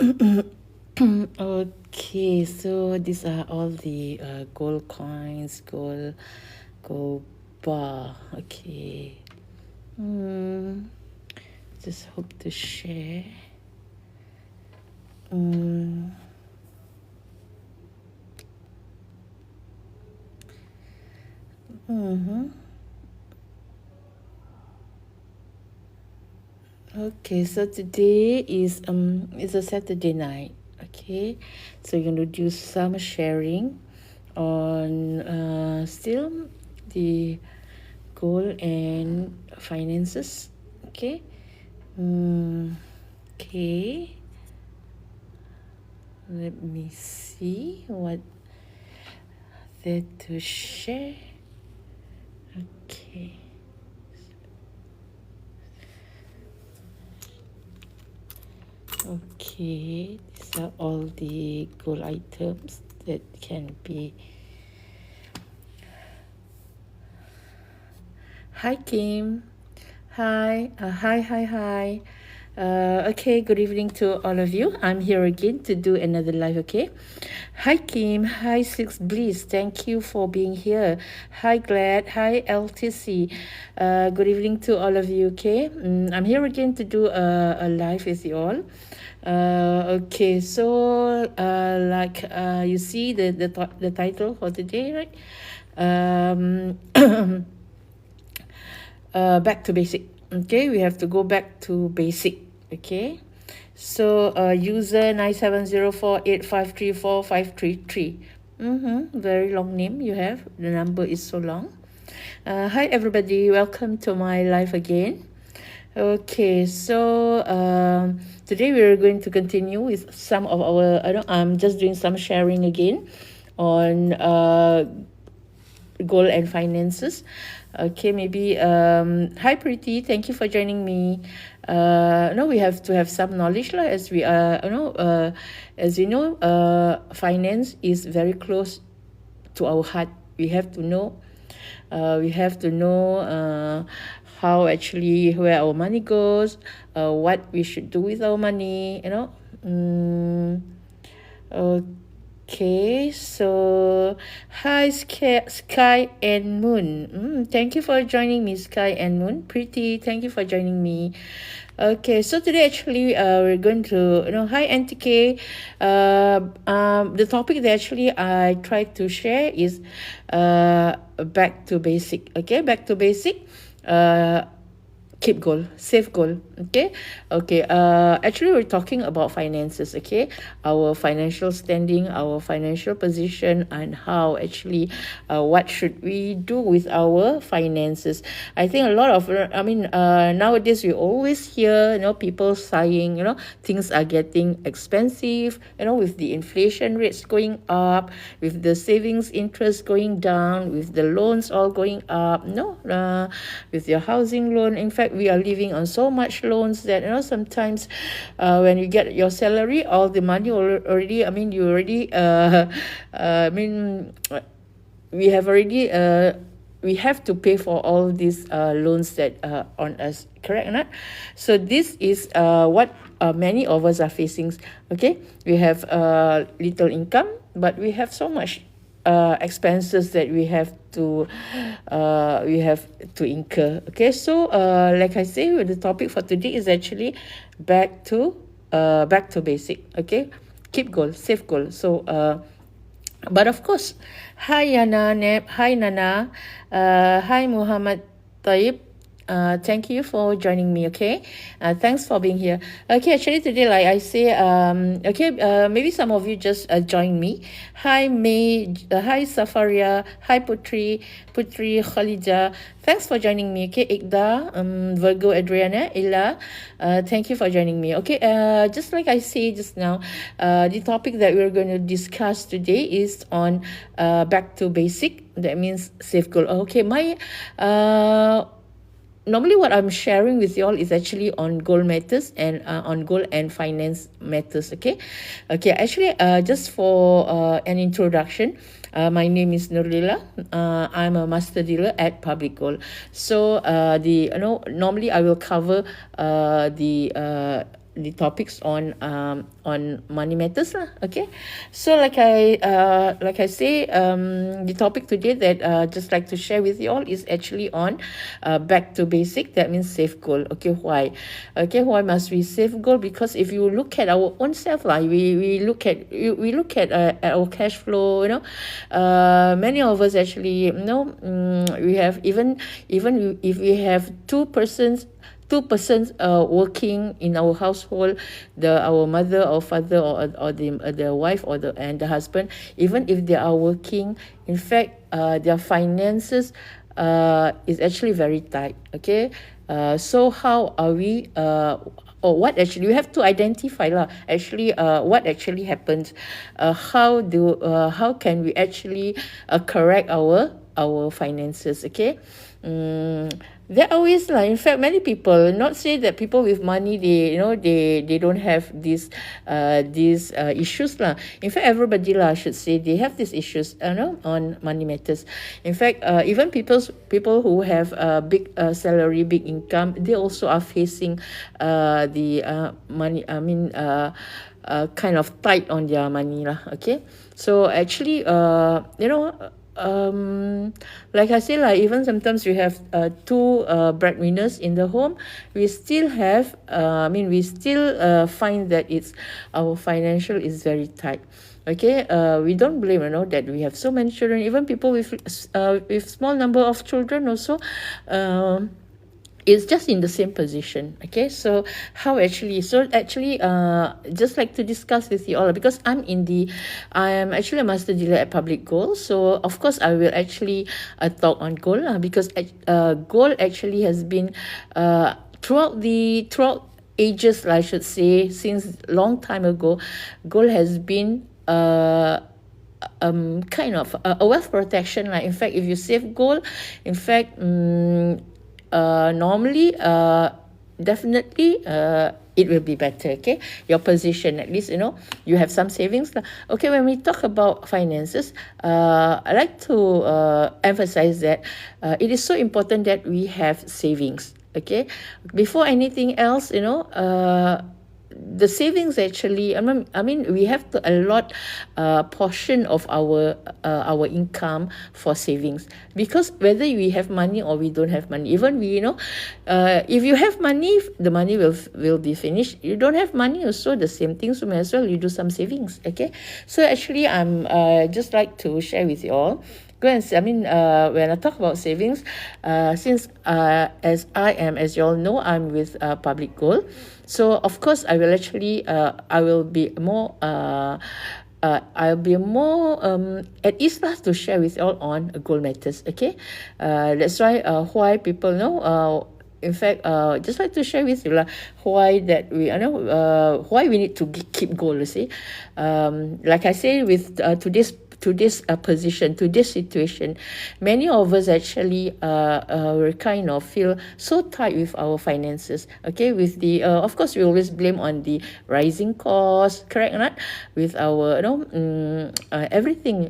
Okay, so these are all the gold coins, gold bar. Okay. Just hope to share. Okay, so today is a Saturday night. Okay, so you're gonna do some sharing on still the goal and finances. Okay. Okay. Let me see what there to share. Okay. Okay, these are all the goal items that can be. Hi Kim. Hi. Okay, good evening to all of you. I'm here again to do another live, okay? Hi Kim, hi Six Bliss, thank you for being here. Hi Glad, hi LTC. Good evening to all of you, okay? I'm here again to do a live with you all. Okay, so you see the title for today, right? Um, back to basic. Okay, we have to go back to basic. Okay, so user 9704853453. Very long name you have. The number is so long. Hi everybody, welcome to my live again. Okay, so today we are going to continue with some of our. I'm just doing some sharing again on goal and finances. Okay, maybe hi Pretty, thank you for joining me. No, we have to have some knowledge lah, as we are as you know, finance is very close to our heart. We have to know how actually where our money goes, what we should do with our money, Okay, so hi Sky and Moon. Thank you for joining me, Sky and Moon. Pretty, thank you for joining me. Okay, so today actually we're going to hi NTK. The topic that actually I tried to share is back to basic. Okay, back to basic. Keep goal, save goal. Okay. Actually we're talking about finances. Okay, our financial standing, our financial position, and how actually what should we do with our finances. I think a lot of nowadays we always hear people sighing, things are getting expensive, with the inflation rates going up, with the savings interest going down, with the loans all going up, with your housing loan. In fact, we are living on so much loans that sometimes when you get your salary, all the money already, we have already we have to pay for all these loans that on us, correct or not? So this is what many of us are facing. Okay, we have little income, but we have so much expenses that we have to incur. Okay, so like I say, the topic for today is actually back to basic. Okay, keep goal, save goal. So but of course, hi Yana, hi Nana, hi Muhammad Taib. Thank you for joining me. Okay, thanks for being here. Okay, actually today, like I say, maybe some of you just joined me. Hi May, hi Safaria, hi Putri Khalija. Thanks for joining me. Okay, Ikda, Virgo, Adriana, Ella. Thank you for joining me. Okay, just like I say just now, the topic that we're going to discuss today is on back to basic. That means safe goal. Okay, my normally what I'm sharing with you all is actually on goal matters and on goal and finance matters. Okay, actually just for an introduction, my name is Nurlila. I'm a master dealer at Public Gold. So normally I will cover the the topics on money matters lah. Okay, so like I say, the topic today that just like to share with you all is actually on back to basic. That means save goal. Okay, why? Okay, why must we save goal? Because if you look at our own self, like we look at our cash flow, many of us actually, we have even if we have two persons working in our household, our mother or father or the wife and the husband, even if they are working, in fact their finances is actually very tight. Okay, so how are we or what actually we have to identify lah, actually what actually happens, how can we actually correct our finances. Okay, there always in fact many people not say that people with money, they don't have these issues lah. In fact everybody lah, I should say, they have these issues on money matters. In fact even people who have big salary, big income, they also are facing the money, kind of tight on their money lah. Okay, so actually like I say, even sometimes we have two breadwinners in the home, we still have find that our financial is very tight. Okay, we don't blame that we have so many children. Even people with small number of children also is just in the same position. Okay, so just like to discuss with you all, because I am actually a master dealer at Public Gold, so of course I will actually talk on gold because gold actually has been throughout ages, I should say, since long time ago, gold has been kind of a wealth protection. In fact, if you save gold, in fact normally definitely it will be better. Okay, your position, at least you have some savings. Okay, when we talk about finances, I like to emphasize that it is so important that we have savings. Okay, before anything else, the savings actually, we have to allot a portion of our income for savings, because whether we have money or we don't have money, even if you have money, the money will be finished. You don't have money also, the same thing, so may as well you do some savings. Okay, so actually I'm just like to share with you all. When I talk about savings, since as you all know, I'm with Public Gold, so of course I will actually I'll be more at ease to share with you all on gold matters. Okay, that's why people know. In fact, just like to share with you why that why we need to keep gold. You see, like I say, with today's position, today's situation, many of us actually will kind of feel so tight with our finances. Okay, with the of course we always blame on the rising costs, correct or not? With our everything,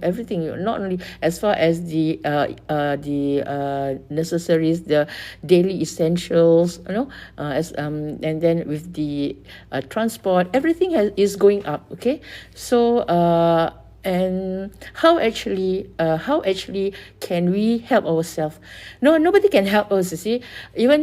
not only as far as the necessaries, the daily essentials, and then with the transport, everything is going up. Okay, so and how actually can we help ourselves? Nobody can help us, you see. Even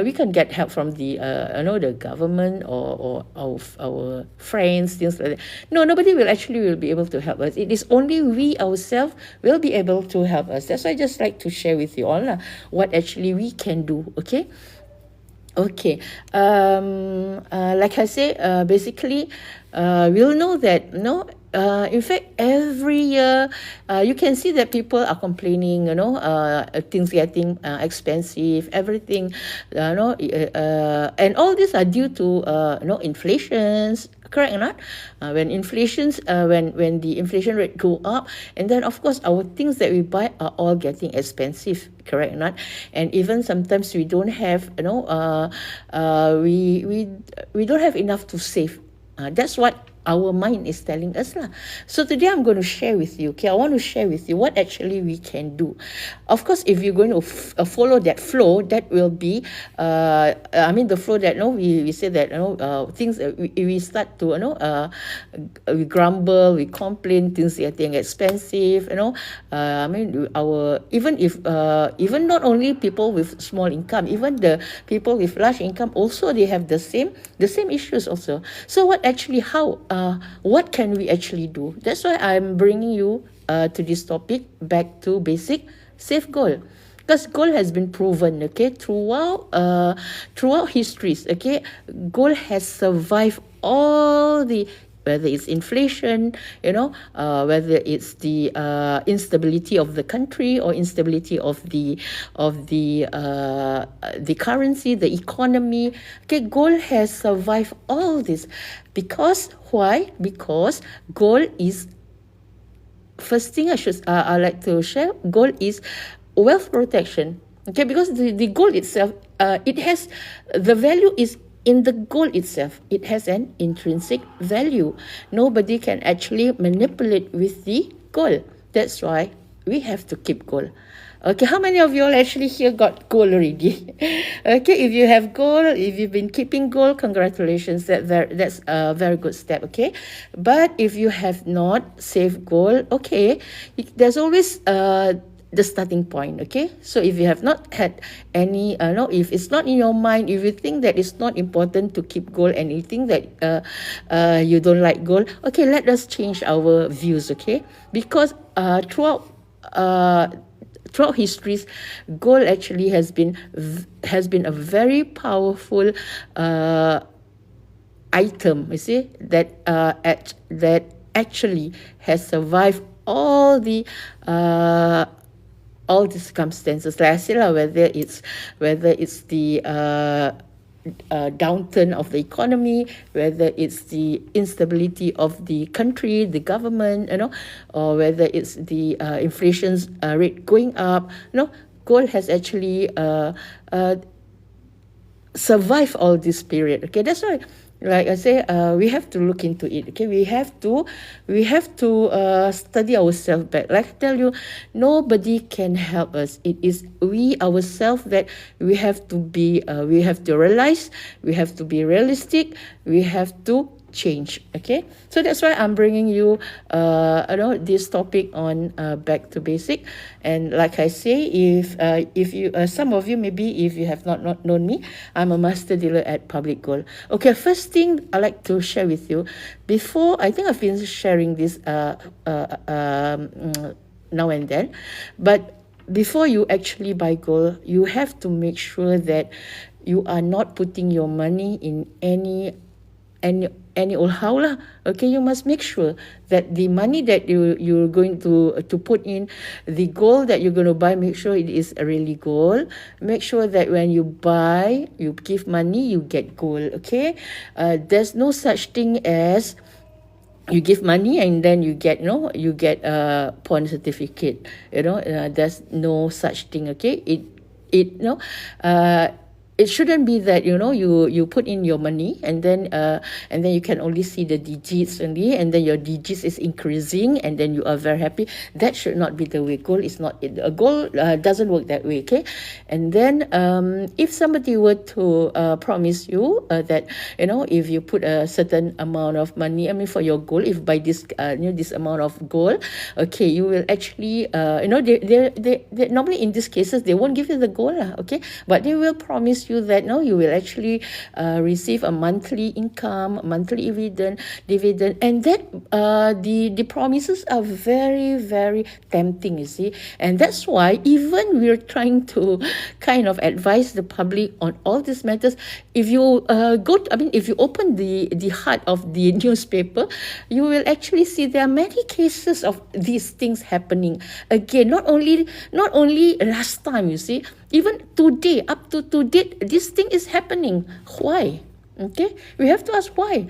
we can get help from the the government or our friends, things like that. Nobody will be able to help us. It is only we ourselves will be able to help us. That's why I just like to share with you all what actually we can do. Okay, like I say, basically, we'll know that in fact, every year you can see that people are complaining, things getting expensive, everything, and all these are due to inflations. Correct or not? When the inflation rate go up, and then of course our things that we buy are all getting expensive. Correct or not? And even sometimes we don't have we don't have enough to save. That's what our mind is telling us lah. So today I'm going to share with you. Okay, I want to share with you what actually we can do. Of course, if you're going to follow that flow, that will be, the flow that we say that things we start to we grumble, we complain, things are getting expensive. Our even not only people with small income, even the people with large income also, they have the same issues also. So what can we actually do? That's why I'm bringing you to this topic, back to basic, save gold. Because gold has been proven, okay, throughout histories, okay, gold has survived all the, whether it's inflation, whether it's the instability of the country or instability of the currency, the economy. Okay, gold has survived all this because why? Because gold is, first thing I like to share, gold is wealth protection. Okay, because the gold itself, it has, the value is in the gold itself. It has an intrinsic value. Nobody can actually manipulate with the gold. That's why we have to keep gold. Okay, how many of you all actually here got gold already? Okay, if you have gold, if you've been keeping gold, congratulations. That's a very good step, okay? But if you have not saved gold, okay, there's always the starting point, okay? So if you have not had any, if it's not in your mind, if you think that it's not important to keep gold and you think that you don't like gold, okay, let us change our views, okay? Because throughout histories, gold actually has been a very powerful item, you see, that actually has survived all the circumstances. Like I said, whether it's the downturn of the economy, whether it's the instability of the country, the government, or whether it's the inflation rate going up, gold has actually survived all this period. Okay, that's why, like I say, we have to look into it. Okay, we have to study ourselves back. Like I tell you, nobody can help us. It is we ourselves that we have to be. We have to realize. We have to be realistic. We have to change. Okay, so that's why I'm bringing you this topic on back to basic. And like I say, if you some of you, maybe if you have not known me, I'm a master dealer at Public Gold. Okay, first thing I like to share with you, before, I think I've been sharing this now and then, but before you actually buy gold, you have to make sure that you are not putting your money in any old how lah. Okay, you must make sure that the money that you're going to put in, the gold that you're going to buy, make sure it is really gold. Make sure that when you buy, you give money, you get gold. Okay, there's no such thing as you give money and then you get a pawn certificate. There's no such thing. Okay, it shouldn't be that you put in your money and then you can only see the digits only, and then your digits is increasing and then you are very happy. That should not be the way. Gold is not it. Gold doesn't work that way. Okay, and then if somebody were to promise you that if you put a certain amount of money, for your gold, if by this this amount of gold, okay, you will actually they normally in these cases they won't give you the gold okay, but they will promise you that you will actually receive a monthly income, monthly dividend, and that the promises are very, very tempting, you see. And that's why even we're trying to kind of advise the public on all these matters. If you if you open the heart of the newspaper, you will actually see there are many cases of these things happening again. Not only last time, you see, even today, up to today, this thing is happening. Why? Okay, we have to ask why.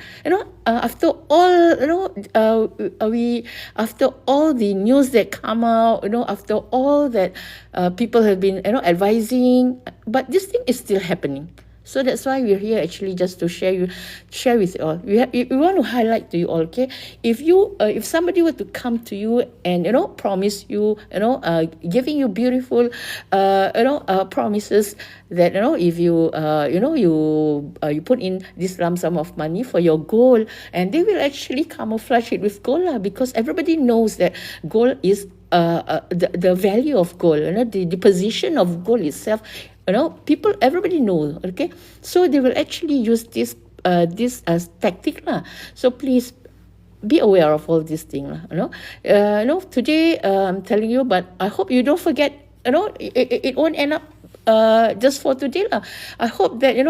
After all, after all the news that come out, after all that people have been, advising, but this thing is still happening. So that's why we're here actually just to share with you all. We want to highlight to you all, okay? If somebody were to come to you and promise you, giving you beautiful, promises that if you you put in this lump sum of money for your goal, and they will actually camouflage it with gold lah, because everybody knows that gold is the value of gold, the position of gold itself. Everybody knows, okay? So they will actually use this as tactic lah. So please be aware of all these things lah. Today I'm telling you, but I hope you don't forget. It won't end up just for today lah. I hope that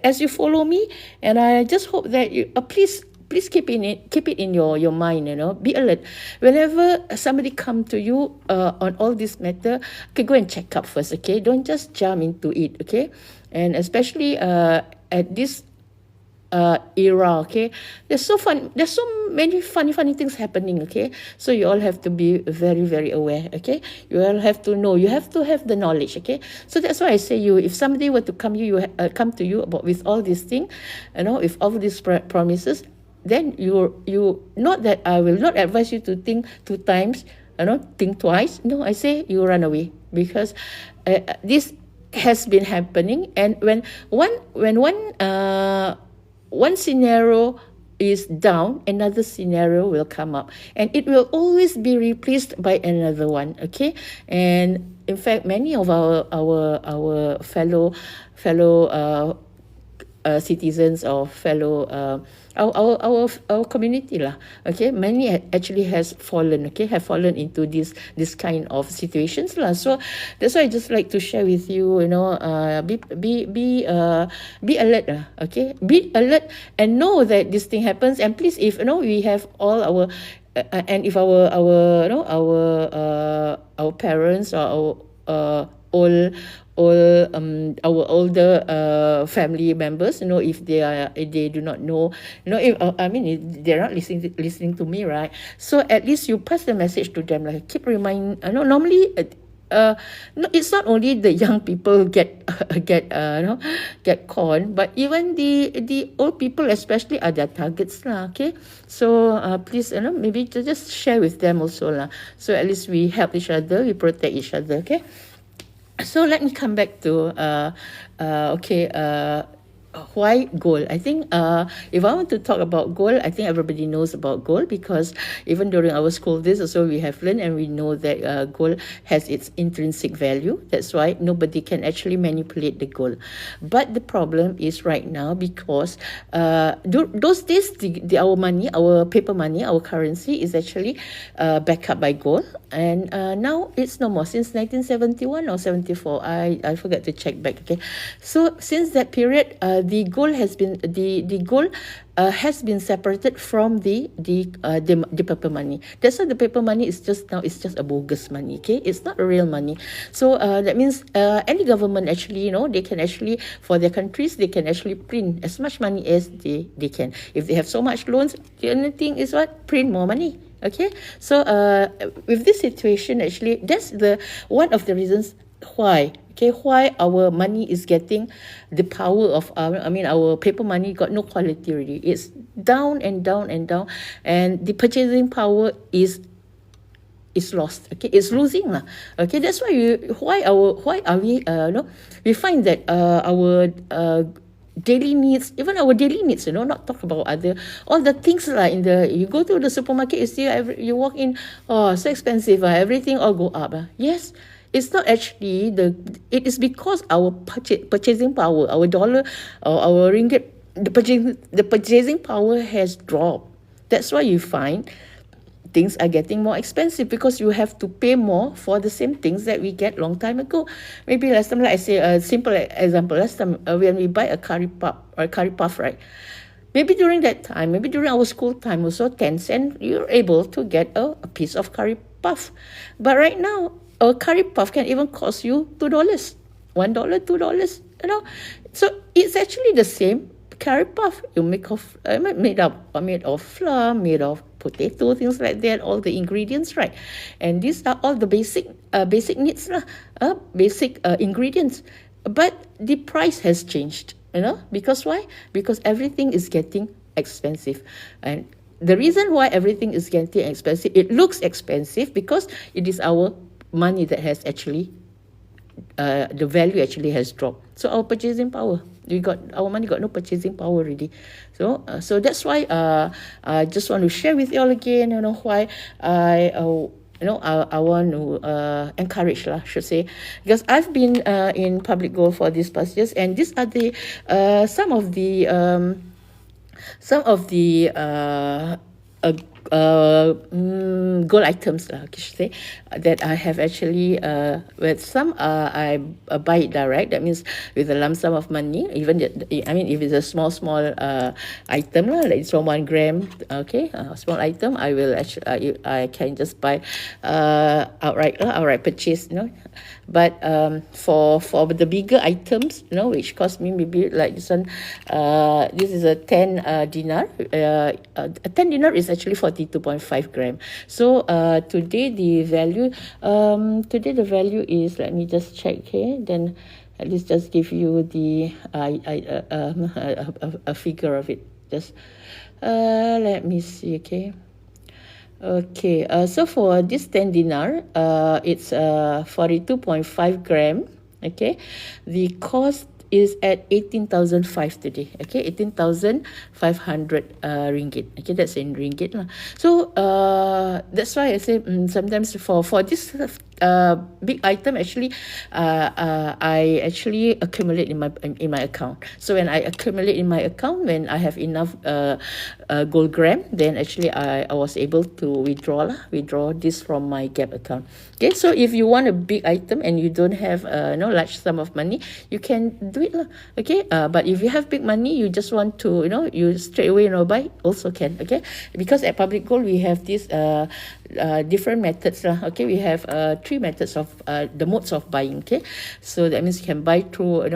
as you follow me, and I just hope that you please keep it in your mind. Be alert whenever somebody come to you on all this matter. Okay, go and check up first, okay? Don't just jump into it, okay? And especially at this era, okay? There's so many funny things happening, okay? So you all have to be very, very aware, okay? You all have to know, you have to have the knowledge, okay? So that's why I say if somebody were to come to you about with all these things, with all these promises, then you not that I will not advise you to think 2 times, think twice. No, I say you run away, because this has been happening, and when one scenario is down, another scenario will come up, and it will always be replaced by another one, okay? And in fact, many of our fellow citizens or fellow our community lah, okay, many actually have fallen into this kind of situations lah. So that's why I just like to share with you, be alert lah, okay? Be alert and know that this thing happens. And please, if we have all our and if our parents or our our older family members, if they do not know, if they're not listening to me, right? So at least you pass the message to them, like keep remind. Normally no, it's not only the young people get caught, but even the old people especially are their targets lah, okay? So please, maybe just share with them also lah, so at least we help each other, we protect each other, okay? So let me come back to why gold. I think if I want to talk about gold, I think everybody knows about gold, because even during our school days also we have learned, and we know that gold has its intrinsic value. That's why nobody can actually manipulate the gold. But the problem is right now, because those days our money, our paper money, our currency is actually backed up by gold, and now it's no more since 1971 or 74. I forgot to check back, okay? So since that period, the gold has been has been separated from the paper money. That's why the paper money is just a bogus money, okay? It's not a real money. So that means any government actually, they can actually, for their countries, they can actually print as much money as they can. If they have so much loans, the only thing is what? Print more money. Okay, so with this situation, actually, that's one of the reasons why our money is getting the power of our paper money got no quality already. It's down and down and down, and the purchasing power is lost. Okay, it's losing lah. Okay, that's why we find that our daily needs, even our daily needs, not talk about all the things like you go to the supermarket, you see you walk in, oh, so expensive, everything all go up. Yes, it's not actually it is because our purchasing power, our dollar or our ringgit, the purchasing power has dropped. That's why you find things are getting more expensive, because you have to pay more for the same things that we get long time ago. Maybe last time, like I say a simple example, last time when we buy a curry puff, right? Maybe during that time, maybe during our school time also, 10 cents, you're able to get a piece of curry puff. But right now, a curry puff can even cost you $2, $1, $2, So it's actually the same curry puff. You made of flour, made of potato, things like that, all the ingredients, right? And these are all the basic needs, basic ingredients. But the price has changed. Because why? Because everything is getting expensive. And the reason why everything is getting expensive, it looks expensive because it is our money that has actually the value actually has dropped. So our purchasing power, our money got no purchasing power already. So that's why I just want to share with you all again, why I want to encourage lah, should say, because I've been in public goal for these past years, and these are the some of the uh, gold items, I should say, that I have actually, with some I buy it direct. That means with a lump sum of money, even if it's a small item lah, like it's from 1 gram, okay, small item, I will actually I can just buy outright purchase, But for the bigger items, which cost me maybe like this one, this is a 10 dinar. A 10 dinar is actually 42.5 gram. So today the value is, let me just check here. Then at least just give you the a figure of it. Just let me see. Okay, so for this 10 dinar, it's 42.5 gram. Okay, the cost is at 18,500 today. Okay, 18,500 ringgit. Okay, that's in ringgit lah. So that's why I say sometimes for this big item, actually I actually accumulate in my account. So when I accumulate in my account, when I have enough gold gram, then actually I was able to withdraw this from my gap account. Okay, so if you want a big item and you don't have no large sum of money, you can do it lah. Okay, but if you have big money, you just want to you straight away buy, also can. Okay, because at Public Gold we have this different methods lah. Okay, we have 3 methods of the modes of buying. Okay, so that means you can buy through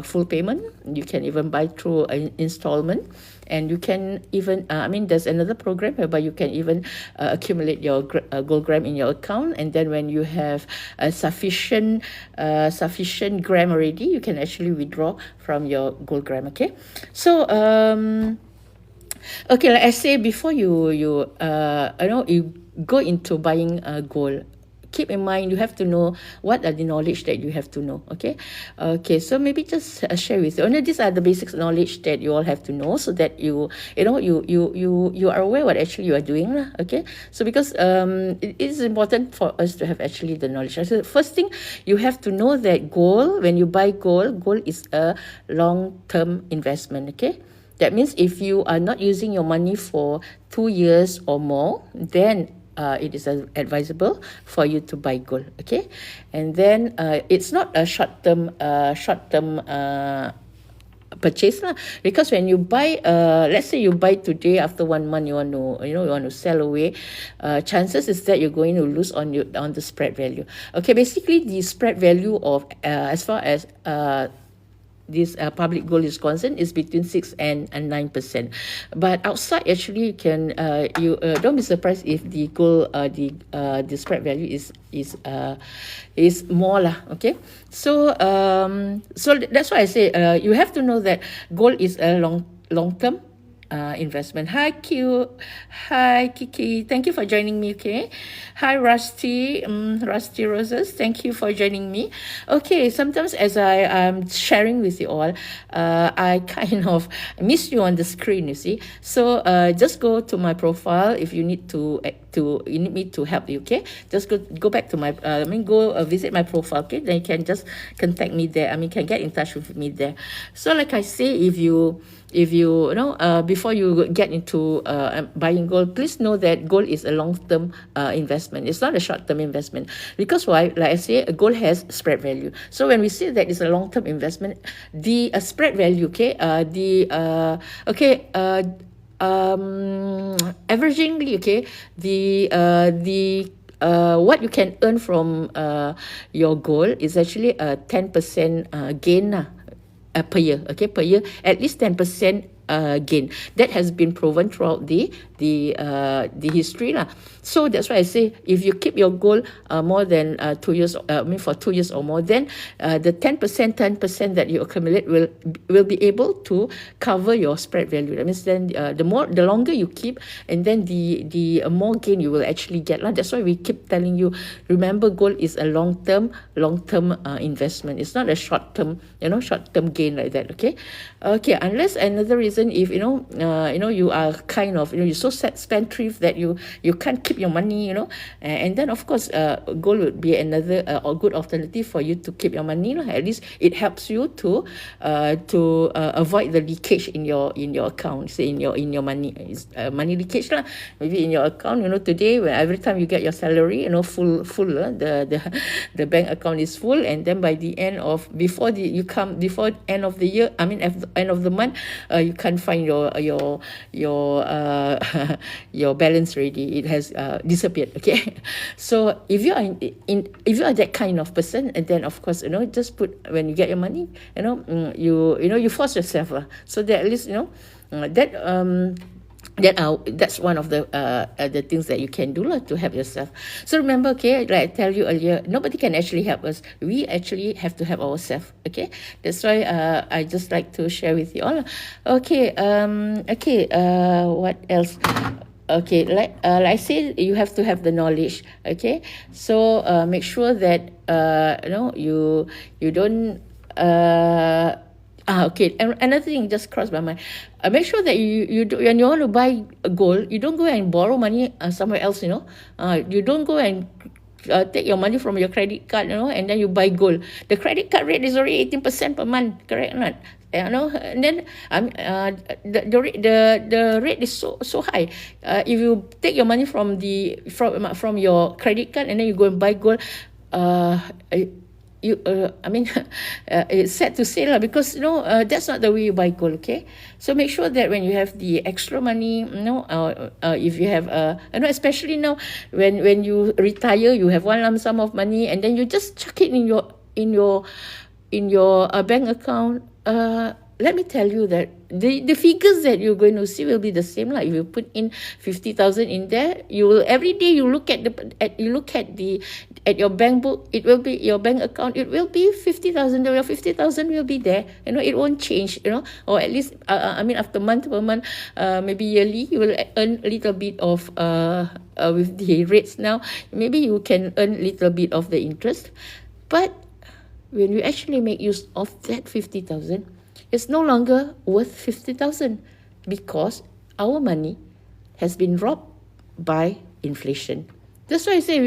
full payment. You can even buy through an installment. And you can even, there's another program whereby you can even accumulate your gold gram in your account, and then when you have sufficient gram already, you can actually withdraw from your gold gram. Okay, so okay, like I say, before you go into buying gold, keep in mind you have to know what are the knowledge that you have to know. Okay, so maybe just share with you. These are the basic knowledge that you all have to know, so that you are aware what actually you are doing lah. Okay, so because it is important for us to have actually the knowledge. So first thing, you have to know that gold, when you buy gold is a long-term investment. Okay, that means if you are not using your money for 2 years or more, then it is advisable for you to buy gold. Okay, and then it's not a short-term purchase lah, because when you buy, let's say you buy today, after 1 month you want to sell away, chances is that you're going to lose on the spread value. Okay, basically the spread value of as far as this Public Gold is concerned is between 6 and 9%. But outside, actually, you can you don't be surprised if the gold the spread value is more lah. Okay, so that's why I say you have to know that gold is a long term investment. Hi Q, hi Kiki, thank you for joining me. Okay, hi Rusty Roses, thank you for joining me. Okay, sometimes as I am sharing with you all, I kind of miss you on the screen, you see. So just go to my profile if you need you need me to help you. Okay, just go back to my visit my profile. Okay, then you can just contact me there. Can get in touch with me there. So like I say, if you before you get into buying gold, please know that gold is a long-term investment. It's not a short-term investment. Because why? Like I say, gold has spread value. So when we say that it's a long-term investment, the spread value, averagingly, okay, the what you can earn from your gold is actually a 10% gain per year. Okay, per year, at least 10% gain. That has been proven throughout the history lah. So that's why I say if you keep your gold more than 2 years, for 2 years or more, then the 10% that you accumulate will be able to cover your spread value. That means then the longer you keep, and then the more gain you will actually get lah. That's why we keep telling you, remember, gold is a long term investment. It's not a short term gain like that. Okay, unless another reason, if you are kind of you're so spendthrift that you can't keep your money, and then of course gold would be another or good alternative for you to keep your money lah. At least it helps you to avoid the leakage in your account, say in your money, money leakage lah. Maybe in your account, today when every time you get your salary, full the bank account is full, and then by the end of before end of the year, I mean at the end of the month, you can't find your your balance ready. It has disappeared. Okay, so if you are if you are that kind of person, and then of course just put, when you get your money, you force yourself so that at least that's one of the things that you can do to help yourself. So remember, okay, like I tell you earlier, nobody can actually help us. We actually have to help ourselves. Okay, that's why I just like to share with you all. Okay, what else? Okay, like I said, you have to have the knowledge. Okay, so make sure that you don't. Okay, and another thing just crossed my mind. Make sure that you do, when you want to buy gold, you don't go and borrow money somewhere else. You don't go and take your money from your credit card, and then you buy gold. The credit card rate is already 18% per month, correct or not? And then the rate is so high. If you take your money from your credit card and then you go and buy gold, it's sad to say because that's not the way you buy gold. Okay, so make sure that when you have the extra money, if you have especially now when you retire, you have one lump sum of money, and then you just chuck it in your bank account. Let me tell you that the figures that you're going to see will be the same. Like if you put in 50,000 in there, you will every day you look at your bank book, it will be your bank account, it will be 50,000. Your 50,000 will be there. It won't change. Or at least after month per month, maybe yearly you will earn a little bit of with the rates now. Maybe you can earn a little bit of the interest, but when you actually make use of that 50,000. It's no longer worth 50,000 because our money has been robbed by inflation. That's why I say,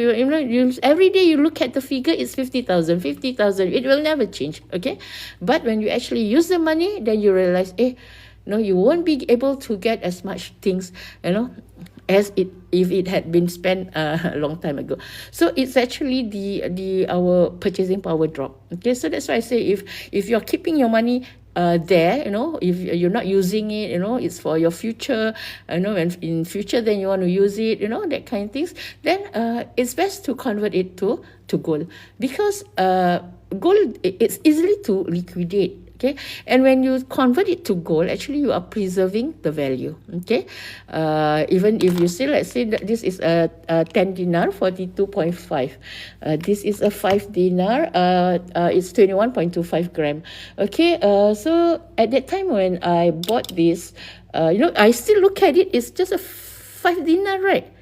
every day you look at the figure, it's 50,000. It will never change, okay? But when you actually use the money, then you realize, you won't be able to get as much things, as if it had been spent a long time ago. So it's actually our purchasing power drop. Okay, so that's why I say if you're keeping your money there, if you're not using it, it's for your future, and in future then you want to use it, that kind of things, then it's best to convert it to gold, because gold, it's easily to liquidate. Okay, and when you convert it to gold, actually you are preserving the value. Okay, even if you say, let's say that this is a 10 dinar, 42.5. This is a 5 dinar. It's 21.25 gram. Okay, so at that time when I bought this, I still look at it. It's just a 5 dinar, right?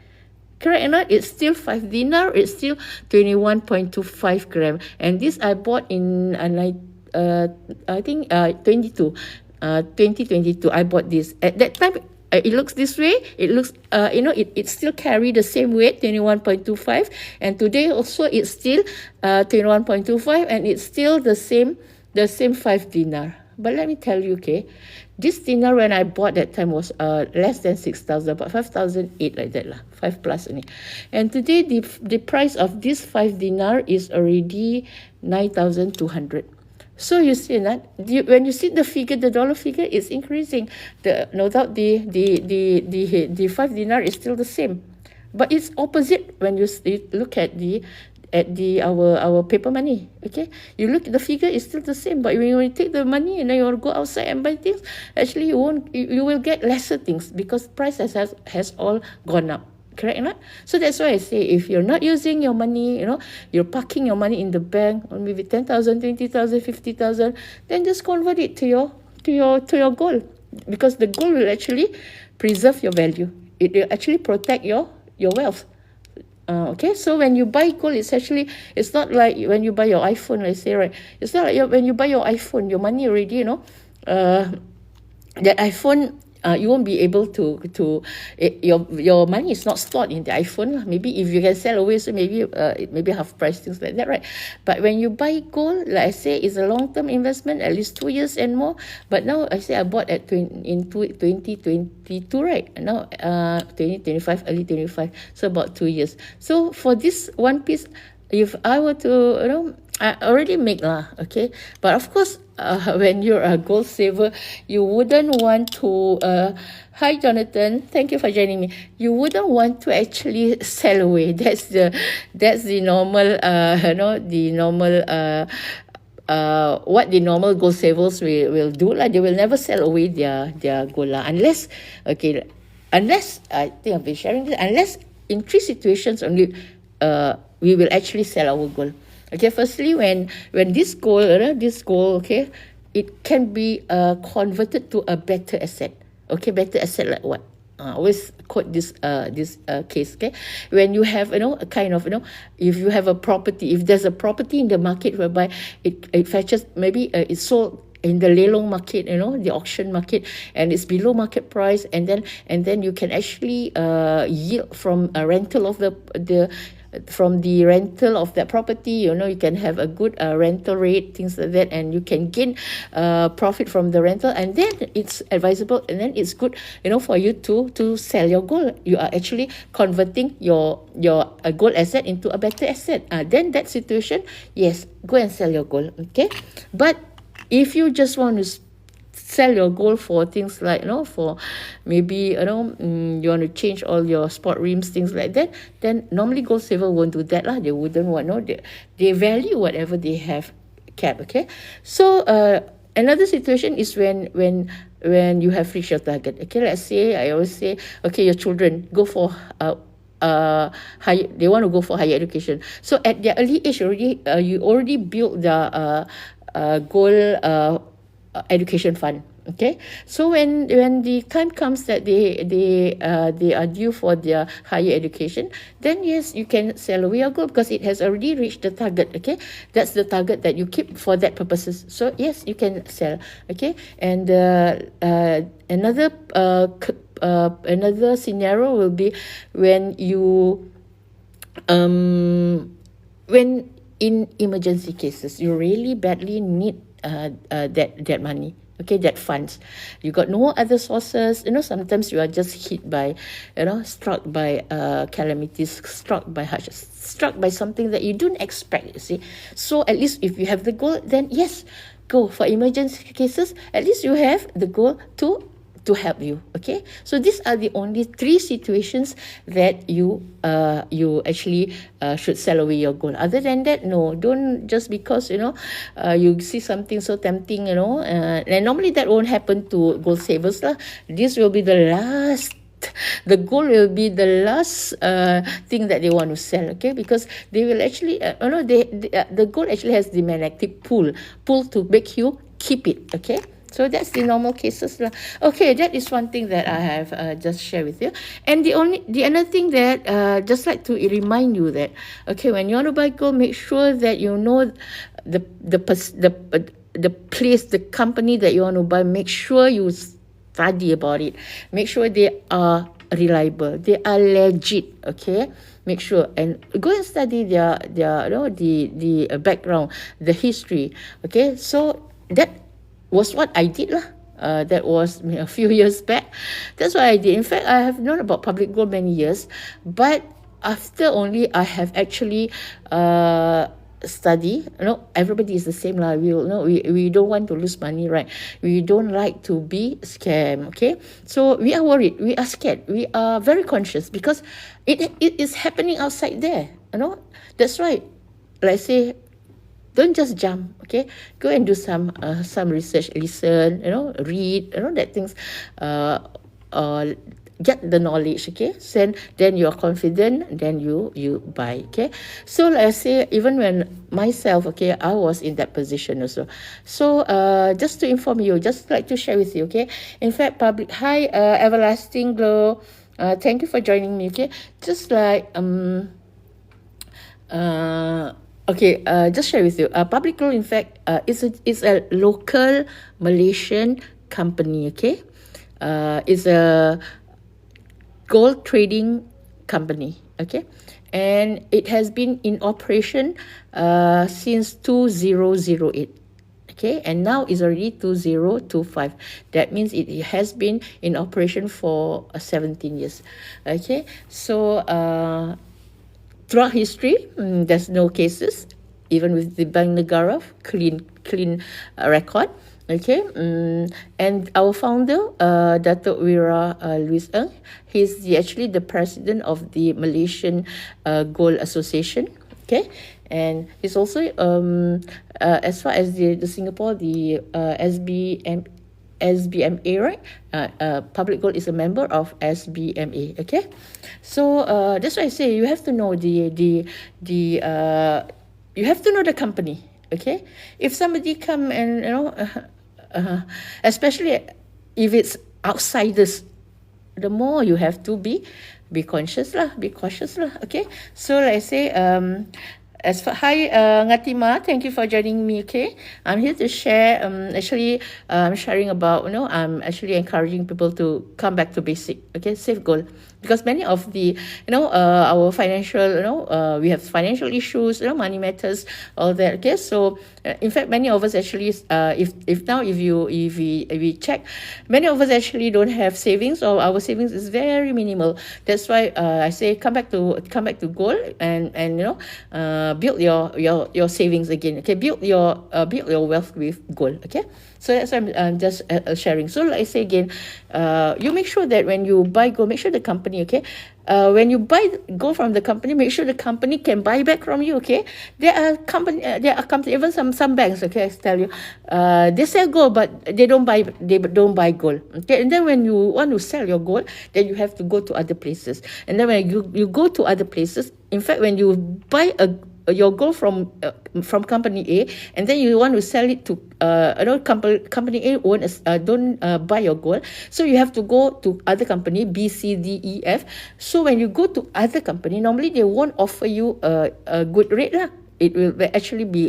Correct or not? It's still 5 dinar. It's still 21.25 gram. And this I bought in I think 2022. I bought this. At that time, it looks this way. It looks, it still carry the same weight, 21.25. And today also it's still 21.25, and it's still the same 5 dinar. But let me tell you, okay, this dinar when I bought that time was less than 6,000, about 5,008 like that lah, 5 plus only. And today the price of this 5 dinar is already 9,200. So you see that when you see the figure, the dollar figure is increasing. No doubt the 5 dinar is still the same, but it's opposite when you look at the the our paper money. Okay, you look, the figure is still the same, but when you take the money and then you want to go outside and buy things, actually you will get lesser things because price has all gone up. Correct or not? So that's why I say, if you're not using your money, you're parking your money in the bank, or maybe 10,000, 20,000, 50,000, then just convert it to your gold, because the gold will actually preserve your value. It will actually protect your wealth. Okay, so when you buy gold, it's not like when you buy your iPhone, let's say, right? It's not like when you buy your iPhone, your money already, that iPhone, you won't be able your money is not stored in the iPhone. Maybe if you can sell away, so maybe half price, things like that, right? But when you buy gold, like I say, it's a long-term investment, at least 2 years and more. But now I say I bought in 2022, right? Now 2025, early 25, so about 2 years. So for this one piece, if I were to, I already make lah, okay. But of course, when you're a gold saver, you wouldn't want to. Hi, Jonathan. Thank you for joining me. You wouldn't want to actually sell away. That's the normal. The normal. What the normal gold savers will do lah. They will never sell away their gold lah, unless I think I've been sharing this. Unless in 3 situations only, we will actually sell our gold. Okay, firstly, when this gold, okay, it can be converted to a better asset. Okay, better asset like what? Always quote this case. Okay, when you have a kind of if you have a property, if there's a property in the market whereby it fetches, maybe it's sold in the lelong market, the auction market, and it's below market price, and then you can actually yield from a rental of from the rental of that property. You can have a good rental rate, things like that, and you can gain profit from the rental, and then it's advisable, and then it's good for you to sell your gold. You are actually converting your gold asset into a better asset. Then that situation, yes, go and sell your gold. Okay, but if you just want to sell your gold for things like for maybe you want to change all your sport rims, things like that, then normally gold saver won't do that lah. They wouldn't want. They value whatever they have kept. Okay, so another situation is when you have reached your target. Okay, let's say, I always say, okay, your children go for they want to go for higher education. So at their early age already, you already built the gold education fund. Okay, so when the time comes that they are due for their higher education, then yes, you can sell away your gold because it has already reached the target. Okay, that's the target that you keep for that purposes. So yes, you can sell. Okay, and another scenario will be when you when in emergency cases you really badly need that money. Okay, that funds, you got no other sources. Sometimes you are just hit by struck by calamities, struck by something that you don't expect, you see. So at least if you have the gold, then yes, go for emergency cases. At least you have the gold to help you. Okay, so these are the only 3 situations that you actually should sell away your gold. Other than that, no, don't just because you see something so tempting, and normally that won't happen to gold savers lah. This will be the last. The gold will be the last thing that they want to sell. Okay, because they will actually the gold actually has the magnetic pull to make you keep it. Okay, so that's the normal cases lah. Okay, that is one thing that I have just shared with you. And the another thing that just like to remind you that, okay, when you want to buy gold, make sure that you know the place, the company that you want to buy. Make sure you study about it. Make sure they are reliable, they are legit. Okay, make sure and go and study their the background, the history. Okay, so that was what I did lah. That was a few years back. That's what I did. In fact, I have known about public gold many years, but after only I have actually study. Everybody is the same lah. We don't want to lose money, right? We don't like to be scammed. Okay, so we are worried, we are scared, we are very conscious because it is happening outside there. That's right. let's say, don't just jump, okay? Go and do some research, listen, read, that things, get the knowledge, okay? Then you're confident, then you buy, okay? So let's say, even when myself, okay, I was in that position also. So just to inform you, just like to share with you, okay? In fact, hi, Everlasting Glow, thank you for joining me, okay? Just like just share with you. Public Gold, in fact, is a local Malaysian company. Okay, it's a gold trading company. Okay, and it has been in operation since 2008. Okay, and now it's already 2025. That means it has been in operation for 17 years. Okay, so throughout history, there's no cases, even with the Bank Negara, clean record. Okay, and our founder, Datuk Wira Louis Ng, actually the president of the Malaysian Gold Association. Okay, and he's also as far as the Singapore, the SBMA, right? Public Gold is a member of SBMA. Okay, so that's why I say you have to know you have to know the company. Okay, if somebody come and especially if it's outsiders, the more you have to be cautious lah. Okay, so let's say hi, Ngatima, thank you for joining me. Okay, I'm here to share. Actually, I'm sharing about, I'm actually encouraging people to come back to basic. Okay, save gold, because many of the, our financial, we have financial issues, money matters, all that. Okay, so in fact, many of us actually, if we check, many of us actually don't have savings, or our savings is very minimal. That's why I say come back to gold, and build your savings again. Okay, build your wealth with gold. Okay, so that's why I'm just sharing. So like I say again, you make sure that when you buy gold, make sure the company, okay, when you buy gold from the company, make sure the company can buy back from you. Okay, there are company, even some banks, okay, I tell you, they sell gold, but they don't buy gold. Okay, and then when you want to sell your gold, then you have to go to other places. And then when you go to other places, in fact, when you buy your gold from company A, and then you want to sell it to company A don't buy your gold, so you have to go to other company B, C, D, E, F. So when you go to other company, normally they won't offer you a good rate lah. It will actually be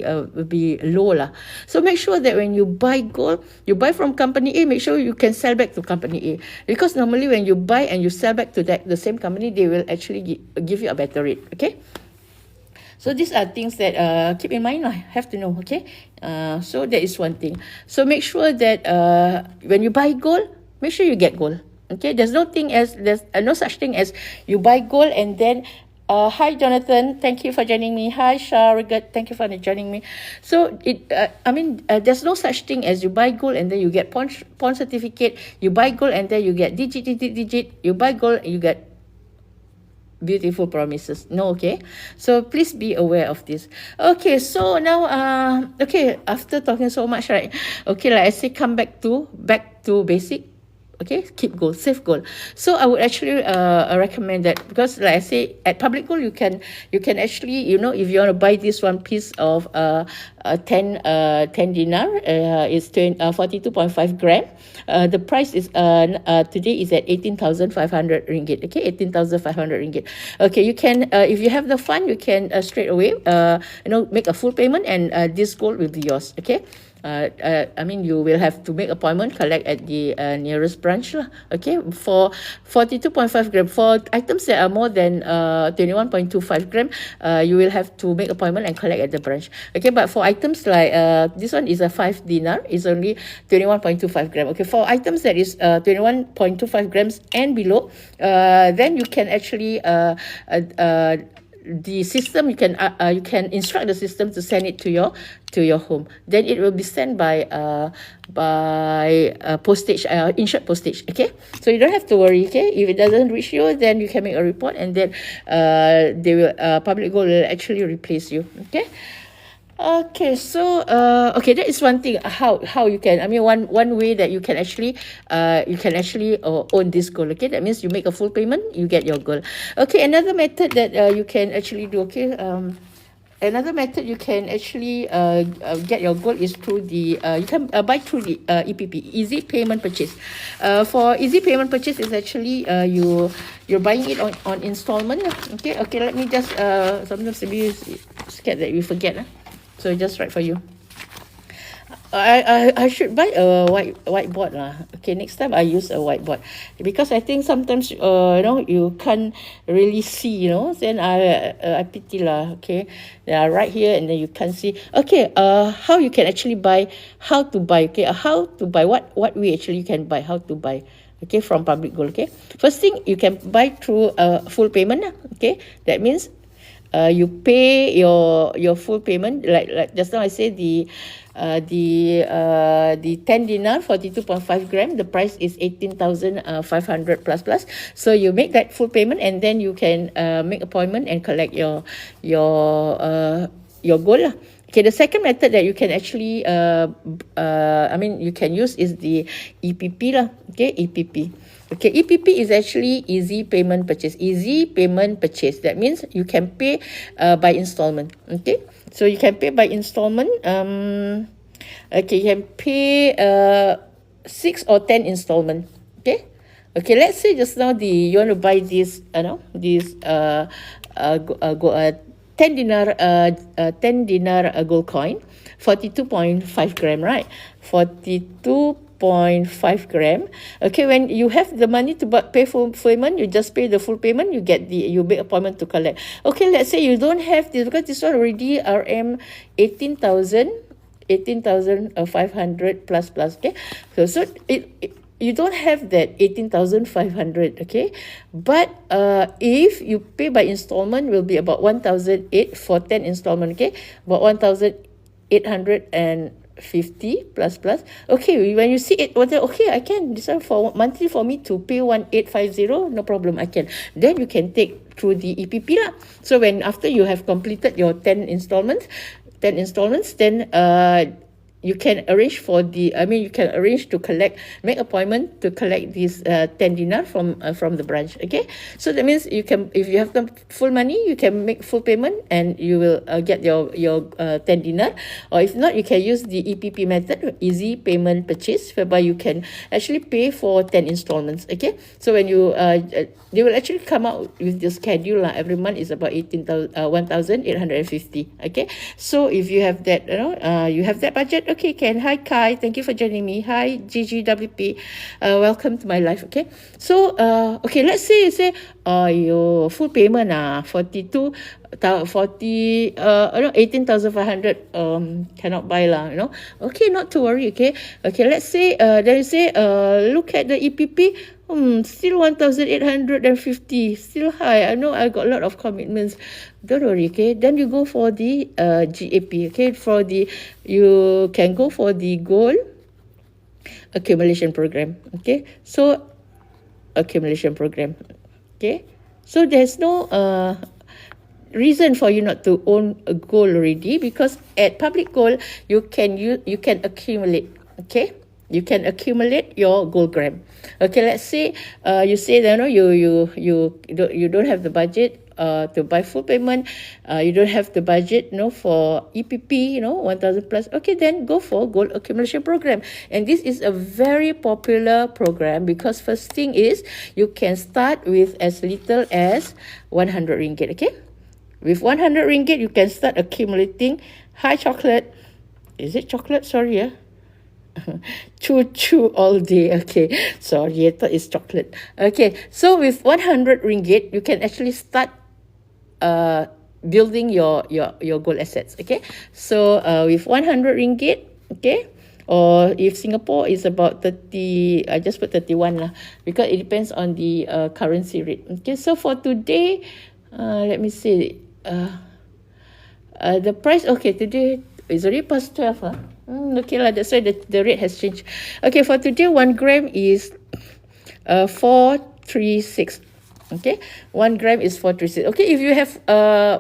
low lah. So make sure that when you buy gold, you buy from company A, make sure you can sell back to company A, because normally when you buy and you sell back to the same company, they will actually give you a better rate. Okay. So these are things that keep in mind, have to know. Okay, so that is one thing. So make sure that when you buy gold, make sure you get gold. Okay, there's no such thing as you buy gold and then hi Jonathan, thank you for joining me. Hi Sharagat, thank you for joining me. So there's no such thing as you buy gold and then you get pawn certificate. You buy gold and then you get digit. You buy gold and you get beautiful promises. No, okay, so please be aware of this. Okay, so now after talking so much, right, okay, like I say, come back to basic. Okay, keep gold, save gold. So I would actually recommend that, because like I say, at Public Gold you can actually, if you want to buy this one piece of 10 dinar, is 42.5 gram. The price is today is at 18,500 ringgit. Okay, 18,500 ringgit. Okay, you can if you have the fund, you can straight away make a full payment, and this gold will be yours. Okay. You will have to make appointment, collect at the nearest branch lah. Okay, for 42.5 gram, for items that are more than 21.25 gram, you will have to make appointment and collect at the branch. Okay, but for items like this one is a 5 dinar, is only 21.25 gram. Okay, for items that is 21.25 grams and below, then you can actually the system, you can instruct the system to send it to your home. Then it will be sent by postage, insured postage. Okay, so you don't have to worry. Okay, if it doesn't reach you, then you can make a report, and then they will Public Gold will actually replace you. Okay. Okay, so okay, that is one thing. How you can? I mean, one way that you can actually own this gold. Okay, that means you make a full payment, you get your gold. Okay, another method that you can actually do. Okay, another method you can actually get your gold is through the you can buy through the EPP, easy payment purchase. For easy payment purchase is actually you're buying it on installment. Okay, let me just sometimes maybe scared that we forget. So just write for you. I should buy a whiteboard lah. Okay, next time I use a whiteboard, because I think sometimes you can't really see, then I pity lah. Okay, they are right here and then you can't see. Okay, how you can actually buy, how to buy. Okay, how to buy, what we actually can buy, how to buy. Okay, from Public Gold. Okay, first thing, you can buy through full payment. Okay, that means you pay your full payment, like just now I say the 10 dinar 42.5 gram, the price is 18,500 plus. So you make that full payment, and then you can make appointment and collect your gold lah. Okay, the second method that you can actually you can use is the EPP lah. Okay, EPP. Okay, EPP is actually easy payment purchase. Easy payment purchase. That means you can pay by installment. Okay, so you can pay by installment. Okay, you can pay 6 or 10 installment. Okay, let's say just now you want to buy this 10 dinar gold coin, 42.5 gram, right? 42.5 gram. Okay, when you have the money to pay full payment, you just pay the full payment, you make appointment to collect. Okay, let's say you don't have this, because this one already RM 18,500 plus. Okay, so you don't have that 18,500. Okay, but if you pay by installment, will be about 1,008 for 10 installment. Okay, about 1,850 plus. Okay, when you see it, okay, I can decide for monthly for me to pay 1,850, no problem, I can. Then you can take through the EPP lah. So when after you have completed your 10 installments, then you can arrange to make appointment to collect this 10 dinar from the branch. Okay, so that means you can, if you have the full money, you can make full payment and you will get your 10 dinar. Or if not, you can use the EPP method, easy payment purchase, whereby you can actually pay for 10 installments. Okay, so when you they will actually come out with the schedule every month is about 1,850. Okay, so if you have that, you have that budget. Okay, Ken. Hi, Kai. Thank you for joining me. Hi, GGWP. Welcome to my life. Okay, so okay, let's say you say your full payment 18,500 cannot buy lah. Okay, not to worry. Okay, let's say then you say look at the EPP. Still 1,850, still high. I know I got a lot of commitments. Don't worry, okay. Then you go for the GAP, okay. You can go for the gold accumulation program, okay. So accumulation program, okay. So there's no reason for you not to own a gold already, because at Public Gold you can accumulate, okay. You can accumulate your gold gram. Okay, let's say you say that you don't have the budget to buy full payment. You don't have the budget for EPP 1,000 plus. Okay, then go for gold accumulation program. And this is a very popular program, because first thing is you can start with as little as 100 ringgit. Okay, with 100 ringgit you can start accumulating. Hi, chocolate. Is it chocolate? Sorry, Choo all day. Okay, sorry, I thought it's chocolate. Okay, so with 100 ringgit you can actually start building your gold assets. Okay, so with 100 ringgit, okay, or if Singapore is about 30, I just put 31 lah, because it depends on the currency rate. Okay, so for today, let me see, The price, okay, today is already past 12. Okay, lah, that's why the rate has changed. Okay, for today, 1 gram is 436. Okay, 1 gram is 436. Okay, if you have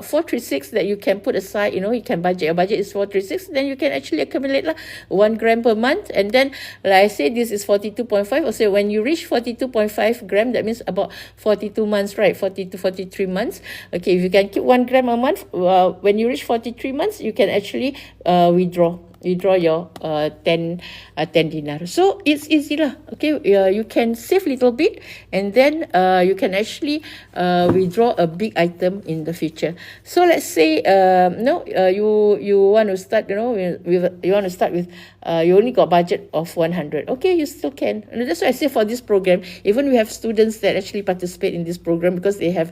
436 that you can put aside, you can budget. Your budget is 436, then you can actually accumulate lah 1 gram per month. And then, like I say, this is 42.5. Also, when you reach 42.5 gram, that means about 42 months, right? 40 to 43 months. Okay, if you can keep 1 gram a month, when you reach 43 months, you can actually withdraw your 10 dinar. So it's easy lah. Okay, you can save little bit, and then you can actually withdraw a big item in the future. So let's say you want to start, you want to start with you only got budget of 100. Okay, you still can. And that's why I say for this program, even we have students that actually participate in this program because they have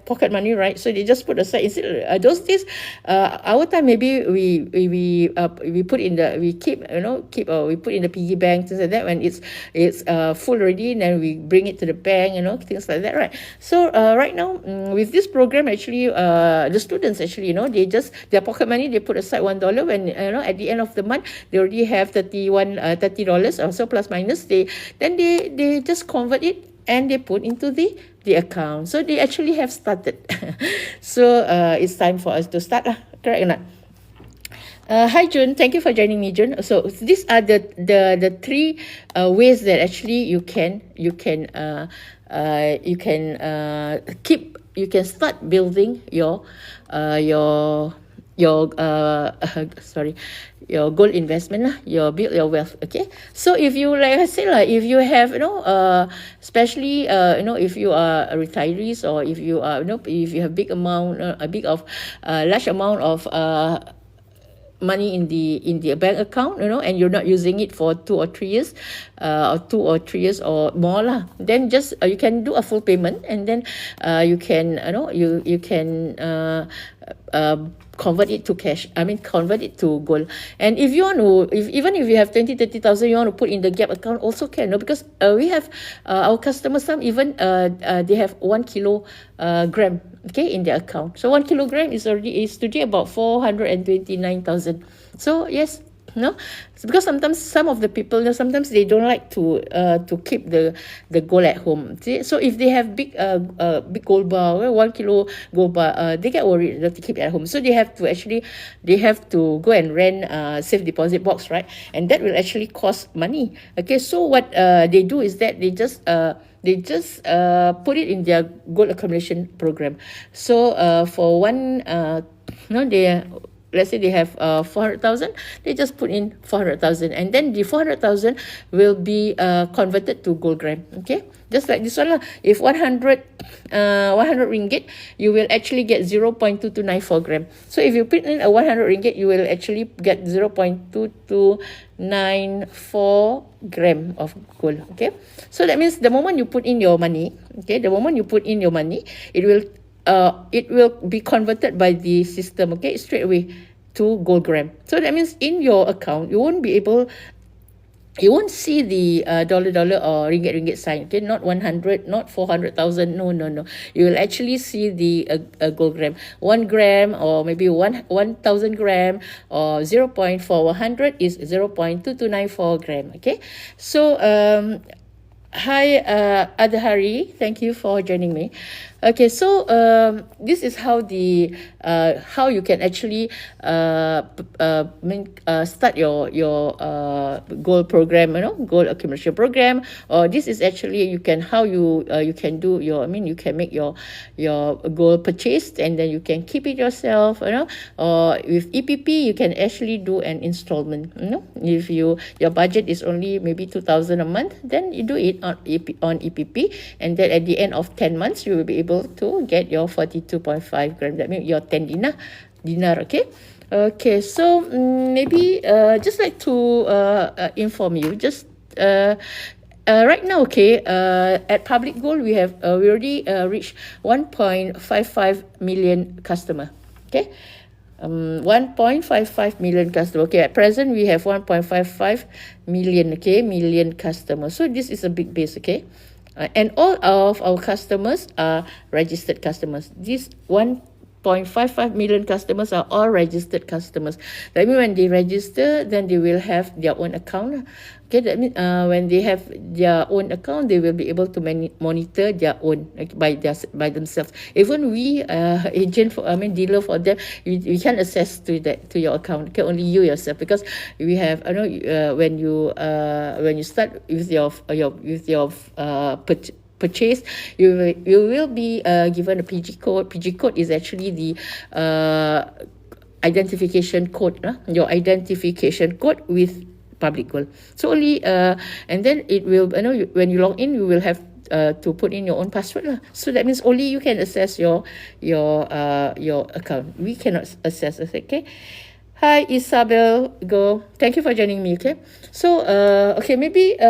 pocket money, right? So they just put aside. Instead, those days, our time, maybe we put in the we put in the piggy bank, things like that. When it's full already, then we bring it to the bank, things like that, right? So right now, with this program, actually the students actually, they just, their pocket money, they put aside $1. When at the end of the month, they already have $30 or so, plus minus. They just convert it and they put into the account. So they actually have started. So it's time for us to start, correct or not? Hi June, thank you for joining me, June. So these are the three ways that actually you can start building your your gold investment, build your wealth. Okay, so if you, like I said, if you have especially if you are retirees, or if you are if you have big amount, large amount of money in the bank account, and you're not using it for 2 or 3 years, or more lah, then just you can do a full payment, and then you can convert it to cash. Convert it to gold. And if you want to, even if you have 20,000-30,000, you want to put in the gap account, also can. Because we have our customers, some even they have 1 kilogram, okay, in their account. So 1 kilogram is today about 429,000. So yes. Because sometimes some of the people, sometimes they don't like to keep the gold at home. See? So if they have big gold bar, 1 kilo gold bar, they get worried to keep it at home. So they have to go and rent safe deposit box, right? And that will actually cost money. Okay, so what they do is that they just put it in their gold accumulation program. So for one, let's say they have 400,000, they just put in 400,000, and then the 400,000 will be converted to gold gram. Okay, just like this one lah. If 100 ringgit, you will actually get 0.2294 gram. So if you put in a 100 ringgit, you will actually get 0.2294 gram of gold. Okay, so that means the moment you put in your money, it will be converted by the system, okay, straight away to gold gram. So that means in your account, you won't see the dollar or ringgit sign. Okay, not 100, not 400,000. No. You will actually see the gold gram. 1 gram, or maybe 1,000 gram, or 0.4100 is 0.2294 gram. Okay, so hi Adhari, thank you for joining me. Okay, so this is how how you can actually start your gold program, gold accumulation program. Or this is actually you can do your, you can make your gold purchase, and then you can keep it yourself, or with EPP you can actually do an installment. If your budget is only maybe 2,000 a month, then you do it on EPP, and then at the end of 10 months you will be able to get your 42.5 grams. That means your 10 dinar. Okay, so maybe just like to inform you, just right now, okay, at Public Gold we already reached 1.55 million customer. Okay, 1.55 million customer. Okay, at present we have 1.55 million, million customers. So this is a big base. Okay, and all of our customers are registered customers. This 1.55 6.55 million customers are all registered customers. That means when they register, then they will have their own account. Okay, that means when they have their own account, they will be able to monitor their own, like, by themselves. Even we agent for, dealer for them, we can access to your account. Okay, only you yourself, because we have, when you start with your purchase, you will be given a PG code. PG code is actually the identification code, your identification code with public gold. So only and then it will, when you log in, you will have to put in your own password lah. So that means only you can access your account. We cannot access it. Okay. Hi Isabel, go. Thank you for joining me. Okay. So okay, maybe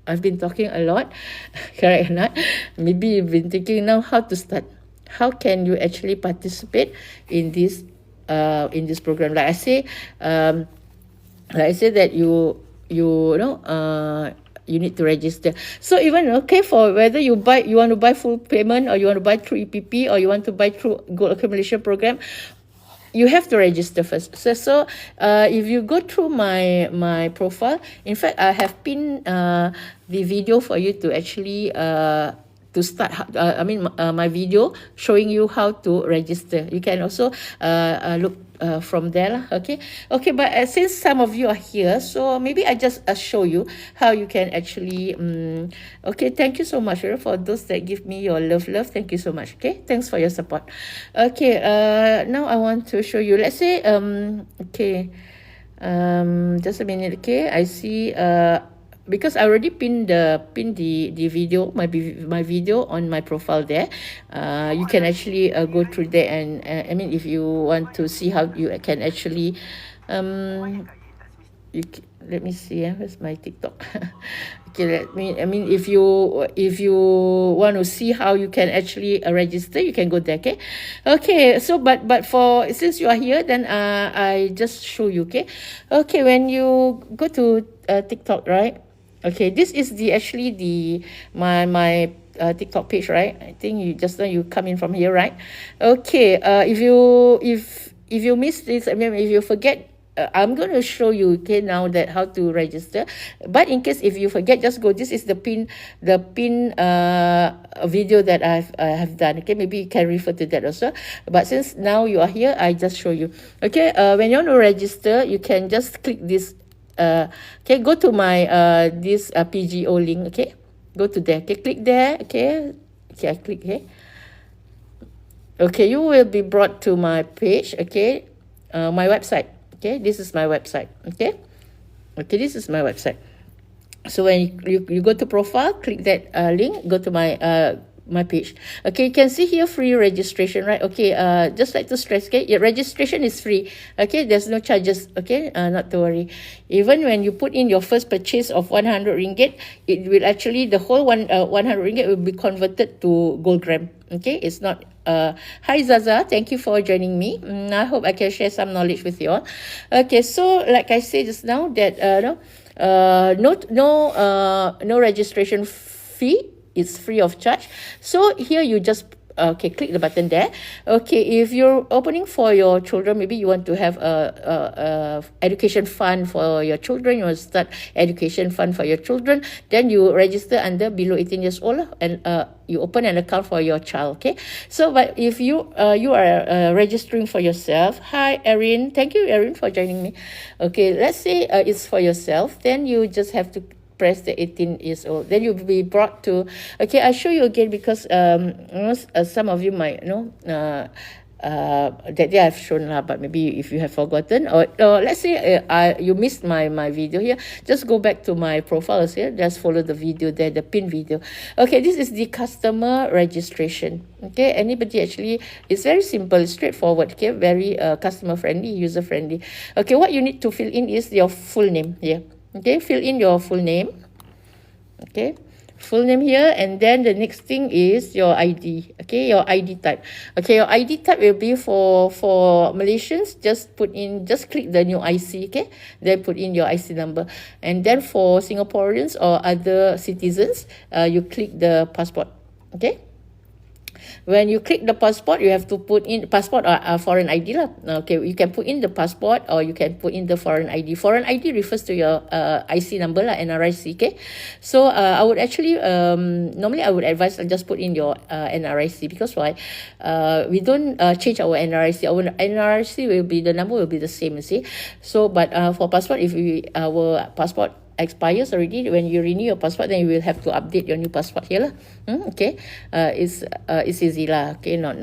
I've been talking a lot, correct or not? Maybe you've been thinking now how to start. How can you actually participate in this program? Like I say that you need to register. So even for whether you want to buy full payment, or you want to buy through EPP, or you want to buy through gold accumulation program, you have to register first. So if you go through my profile, in fact, I have pinned the video for you to actually to start. My video showing you how to register. You can also look from there lah. Okay. But since some of you are here, so maybe I just show you how you can actually okay, thank you so much for those that give me your love. Thank you so much. Okay, thanks for your support. Okay, now I want to show you. Let's say okay, just a minute. Okay, I see because I already pinned the video, my video on my profile there. You can actually go through there, and if you want to see how you can actually let me see, where's my TikTok? Okay, if you want to see how you can actually register, you can go there. Okay, so but for since you are here, then I just show you. Okay, when you go to TikTok, right? Okay, this is my TikTok page, right? I think you come in from here, right? Okay, if you miss this, if you forget, I'm going to show you, okay, now that how to register. But in case if you forget, just go. This is the pin video that I have done. Okay, maybe you can refer to that also. But since now you are here, I just show you. Okay, when you want to register, you can just click this. Okay, go to my this PGO link. Okay, go to there. Okay, click there. Okay, I click. Okay, you will be brought to my page. Okay, my website. Okay, this is my website. Okay, this is my website. So when you go to profile, click that link, go to my page. Okay, you can see here free registration, right? Okay, just like to stress, okay, your registration is free. Okay, there's no charges. Okay, not to worry. Even when you put in your first purchase of 100 ringgit, it will actually, the whole 100 ringgit will be converted to gold gram. Okay, it's not hi Zaza, thank you for joining me. I hope I can share some knowledge with you all. Okay, so like I said just now that no registration fee. It's free of charge. So here you just click the button there. Okay, if you're opening for your children, maybe you want to have a education fund for your children, you want to start education fund for your children, then you register under below 18 years old, and you open an account for your child. Okay, so but if you are registering for yourself, hi Erin, thank you Erin for joining me. Okay, let's say it's for yourself, then you just have to press the 18 years old, then you'll be brought to, okay, I'll show you again, because some of you might know that day I've shown lah, but maybe if you have forgotten, or let's say you missed my video here, just go back to my profiles here, just follow the video there, the pin video. Okay, this is the customer registration. Okay, anybody actually, it's very simple, straightforward. Okay, very customer friendly, user friendly. Okay, what you need to fill in is your full name here. Okay, fill in your full name. Okay, full name here, and then the next thing is your ID. Okay, your ID type. Okay, your ID type will be for Malaysians, just click the new IC. Okay, then put in your IC number, and then for Singaporeans or other citizens, you click the passport. Okay, When you click the passport, you have to put in passport or foreign ID lah. Okay, you can put in the passport or you can put in the foreign ID. Foreign ID refers to your IC number lah, NRIC. Okay, so I would actually normally I would advise just put in your NRIC, because why? We don't change our NRIC. Our NRIC will be, the number will be the same. You see, so but for passport, if our passport expires already, when you renew your passport, then you will have to update your new passport here lah. Okay, it's easy lah. Okay, not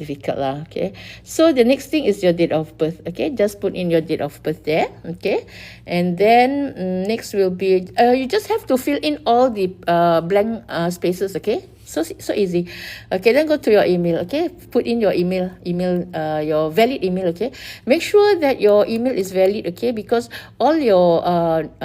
difficult lah. Okay, so the next thing is your date of birth. Okay, just put in your date of birth there. Okay, and then next will be you just have to fill in all the blank spaces. Okay, so easy. Okay, then go to your email. Okay, put in your email, your valid email. Okay, make sure that your email is valid. Okay, because all your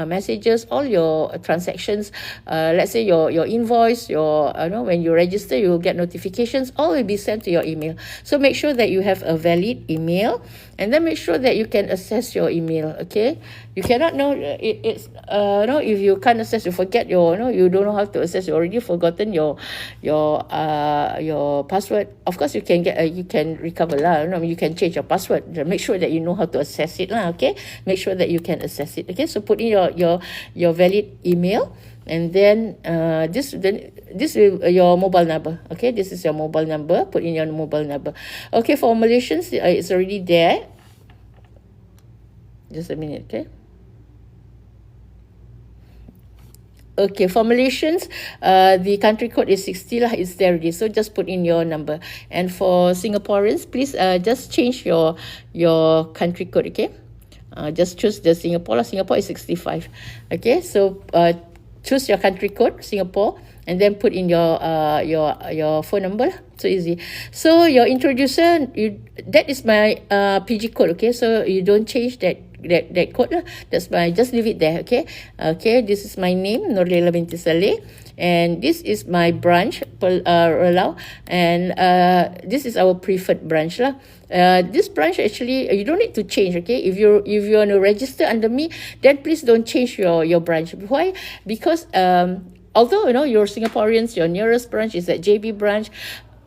messages, all your transactions, let's say your invoice, your when you register, you will get notifications, all will be sent to your email. So make sure that you have a valid email, and then make sure that you can access your email. Okay, you cannot know it's if you can't access, you forget you don't know how to access, you already forgotten your password. Of course, you can get you can recover lah. You can change your password. Make sure that you know how to access it lah. Okay, make sure that you can access it. Okay, so put in your valid email, and then this will your mobile number. Okay, this is your mobile number. Put in your mobile number. Okay, for Malaysians, it's already there. Just a minute. Okay, for Malaysians, the country code is 60 lah. It's there already. So just put in your number. And for Singaporeans, please just change your country code. Okay, just choose the Singapore. Singapore is 65. Okay, so choose your country code, Singapore, and then put in your phone number. So easy. So your introducer, that is my PG code. Okay, so you don't change that code lah. That's my, just leave it there. Okay, this is my name, Nurlela binti Saleh, and this is my branch, Relau, and this is our preferred branch lah. This branch actually you don't need to change. Okay, if you want to register under me, then please don't change your branch. Why? Because although you're Singaporeans, your nearest branch is at JB branch.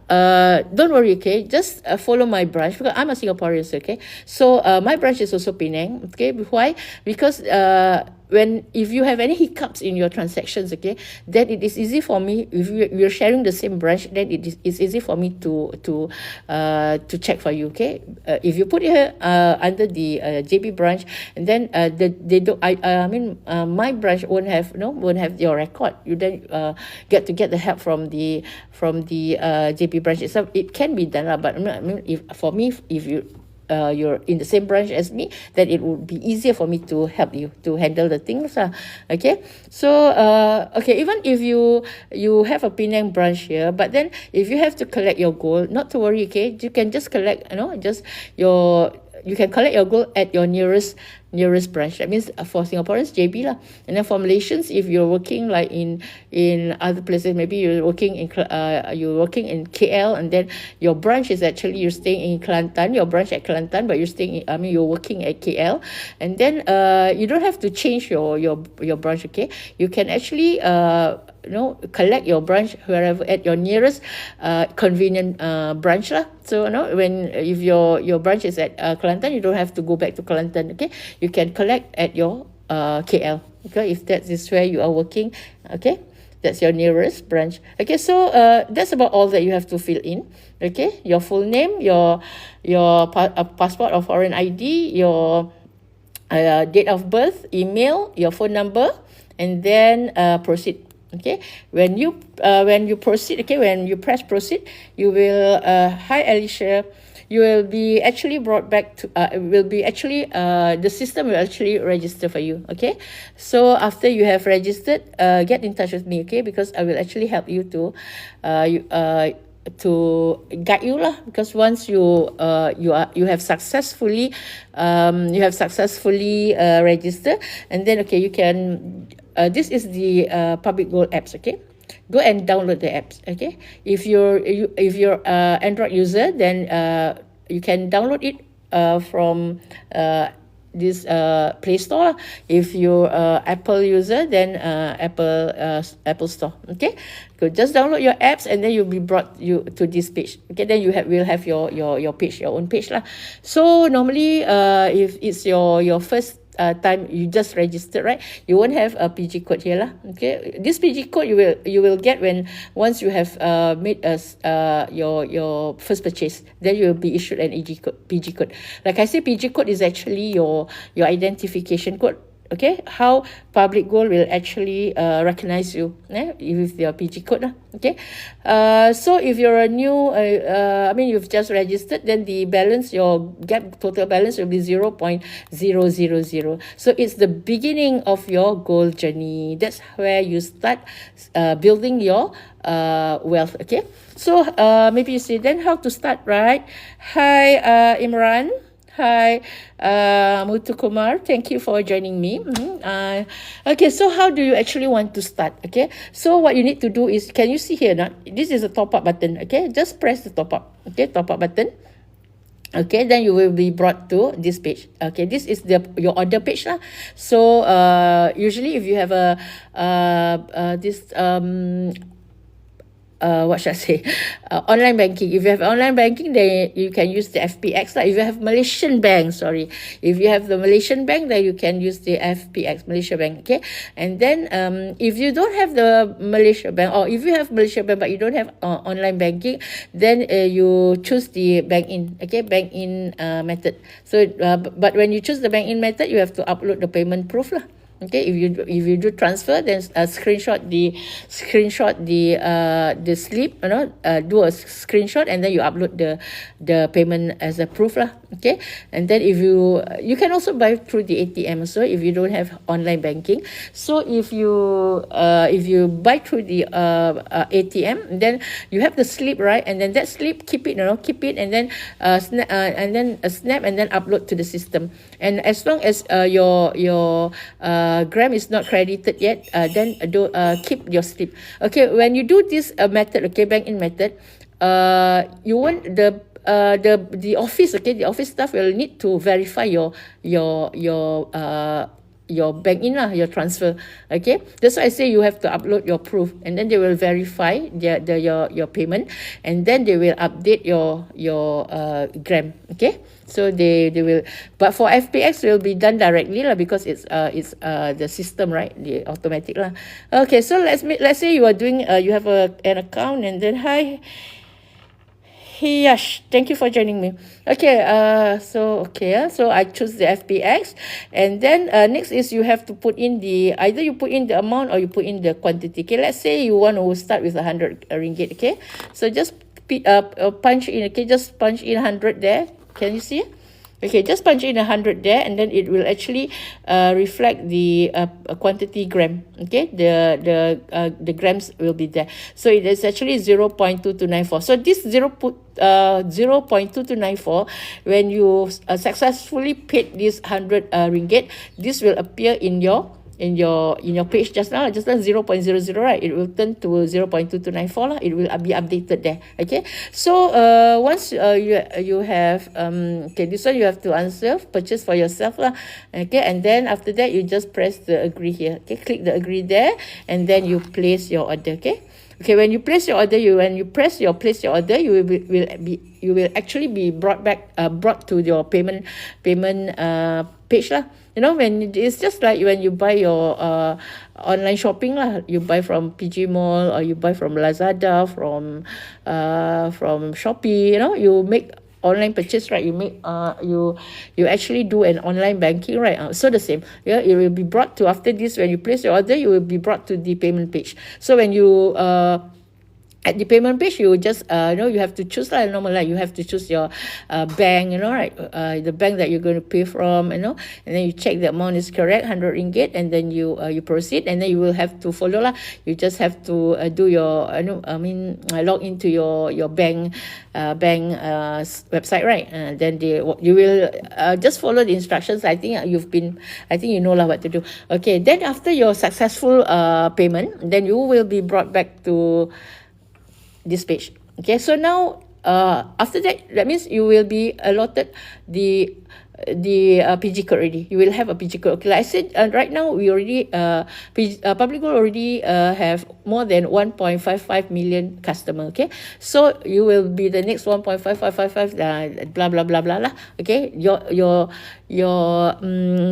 Don't worry, okay, just follow my branch, because I'm a Singaporean. Okay, so my branch is also Penang. Okay, why? Because if you have any hiccups in your transactions, okay, then it is easy for me. If we're sharing the same branch, then it's easy for me to check for you. Okay, if you put it under the JB branch, and then they don't. My branch won't have your record. You then get the help from the JB branch itself. It can be done, but if you're in the same branch as me, then it would be easier for me to help you to handle the things. Okay, so okay, even if you have a Penang branch here, but then if you have to collect your gold, not to worry. Okay, you can just collect, you can collect your gold at your nearest branch. That means for Singaporeans, JB lah. And then for Malaysians, if you're working like in other places, maybe you're working in KL, and then your branch is actually, you're staying in Kelantan, your branch at Kelantan, but you're working at KL, and then you don't have to change your branch. Okay, you can actually collect your branch wherever at your nearest convenient branch lah. So if your branch is at Kelantan, you don't have to go back to Kelantan. Okay, you can collect at your KL. Okay, if that is where you are working. Okay, that's your nearest branch. Okay, so that's about all that you have to fill in. Okay, your full name, your passport or foreign ID, your date of birth, email, your phone number, and then proceed. Okay, when you proceed, okay, when you press proceed, you will hi Alicia, you will be actually brought back to the system will actually register for you. Okay, so after you have registered, get in touch with me. Okay, because I will actually help you to guide you lah, because once you have successfully registered, and then okay, you can this is the public gold apps. Okay, go and download the apps. Okay, if you're Android user, then you can download it from this Play Store. If you're Apple user, then Apple Store. Okay, good. Just download your apps, and then you'll be brought you to this page. Okay, then will have your page, your own page lah. So normally, if it's your first time you just registered, right, you won't have a PG code here lah. Okay, this PG code you will get when once you have made your first purchase, then you will be issued an PG code. Like I say, PG code is actually your identification code. Okay, how Public Gold will actually recognize you with your PG code lah. Okay, so if you're a new I mean you've just registered, then the balance, your gap total balance will be 0.000. So it's the beginning of your gold journey. That's where you start building your wealth. Okay, so maybe you say, then how to start, right? Hi, Imran. Hi, Muthu Kumar. Thank you for joining me. Okay, so how do you actually want to start? Okay, so what you need to do is, can you see here now? This is a top up button. Okay, just press the top up. Okay, top up button. Okay, then you will be brought to this page. Okay, this is your order page lah. So usually if you have a what should I say? Online banking. If you have online banking, then you can use the FPX. If you have Malaysian bank, if you have the Malaysian bank, then you can use the FPX, Malaysia Bank. Okay, and then if you don't have the Malaysia Bank, or if you have Malaysia Bank but you don't have online banking, then you choose the bank in. Okay, bank in method. So, but when you choose the bank in method, you have to upload the payment proof lah. Okay, if you do transfer, then screenshot the slip, do a screenshot, and then you upload the payment as a proof lah. Okay, and then if you can also buy through the ATM. So if you don't have online banking, so if you buy through the ATM, then you have the slip, right? And then that slip, keep it, and then snap and then upload to the system. And as long as your gram is not credited yet, then keep your slip. Okay, when you do this method, okay, bank in method, you want the office, okay, the office staff will need to verify your bank in lah, your transfer. Okay, that's why I say you have to upload your proof, and then they will verify your payment, and then they will update your gram. Okay, so they will, but for FPX will be done directly lah, because it's the system, right, the automatic lah. Okay, so let's say you are doing you have an account, and then hi Yash, thank you for joining me. Okay, so I choose the FPX, and then next is you have to put in either you put in the amount or you put in the quantity. Okay, let's say you want to start with 100 ringgit. Okay, so just punch in. Okay, just punch in 100 there. Can you see? Okay, just punch in 100 there, and then it will actually reflect the quantity gram. Okay, the grams will be there. So it is actually 0.2294. So this 0.2294, when you successfully paid this 100 ringgit, this will appear in your page just now 0.00, right? It will turn to 0.2294 lah. It will be updated there. Okay, so once you have okay, this one you have to answer, purchase for yourself lah. Okay, and then after that you just press the agree here. Okay, click the agree there, and then you place your order. Okay, when you place your order, place your order, you will actually be brought to your payment page lah. When it's just like when you buy your online shopping lah, you buy from PG Mall, or you buy from Lazada, from Shopee. You make online purchase, right? You make you actually do an online banking, right? So the same, it will be brought to, after this, when you place your order, you will be brought to the payment page. So when you at the payment page, you just you have to choose like normal, like you have to choose your bank, right? The bank that you're going to pay from, and then you check the amount is correct, 100 ringgit, and then you proceed, and then you will have to follow lah. You just have to do your log into your bank website, right? Then you will just follow the instructions. I think you know lah what to do. Okay, then after your successful payment, then you will be brought back to this page. Okay, so now after that means you will be allotted the PG code already. You will have a PG code. Okay, like I said, right now we already public gold already have more than 1.55 million customer. Okay, so you will be the next 1.5555 blah blah blah blah lah. Okay, your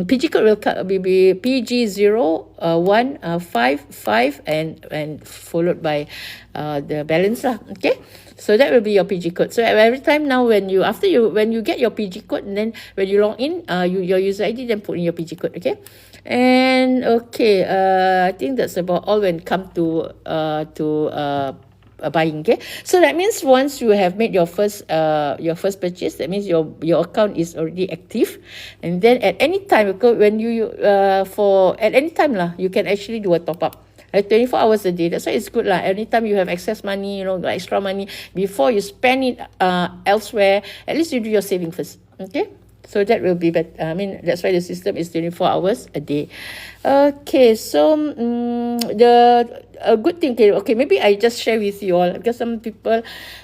PG code will be PG0155 and followed by the balance lah. Okay, so that will be your PG code. So every time now when you get your PG code, and then when you log in, your user ID, then put in your PG code. Okay, and okay, I think that's about all when it come to buying. Okay, so that means once you have made your first purchase, that means your account is already active, and then at any time when you at any time lah, you can actually do a top up. 24 hours a day. That's why it's good lah. Anytime you have excess money, like extra money, before you spend it elsewhere, at least you do your saving first. Okay, so that will be better. I mean, that's why the system is 24 hours a day. Okay, so a good thing. Okay, maybe I just share with you all, because some people,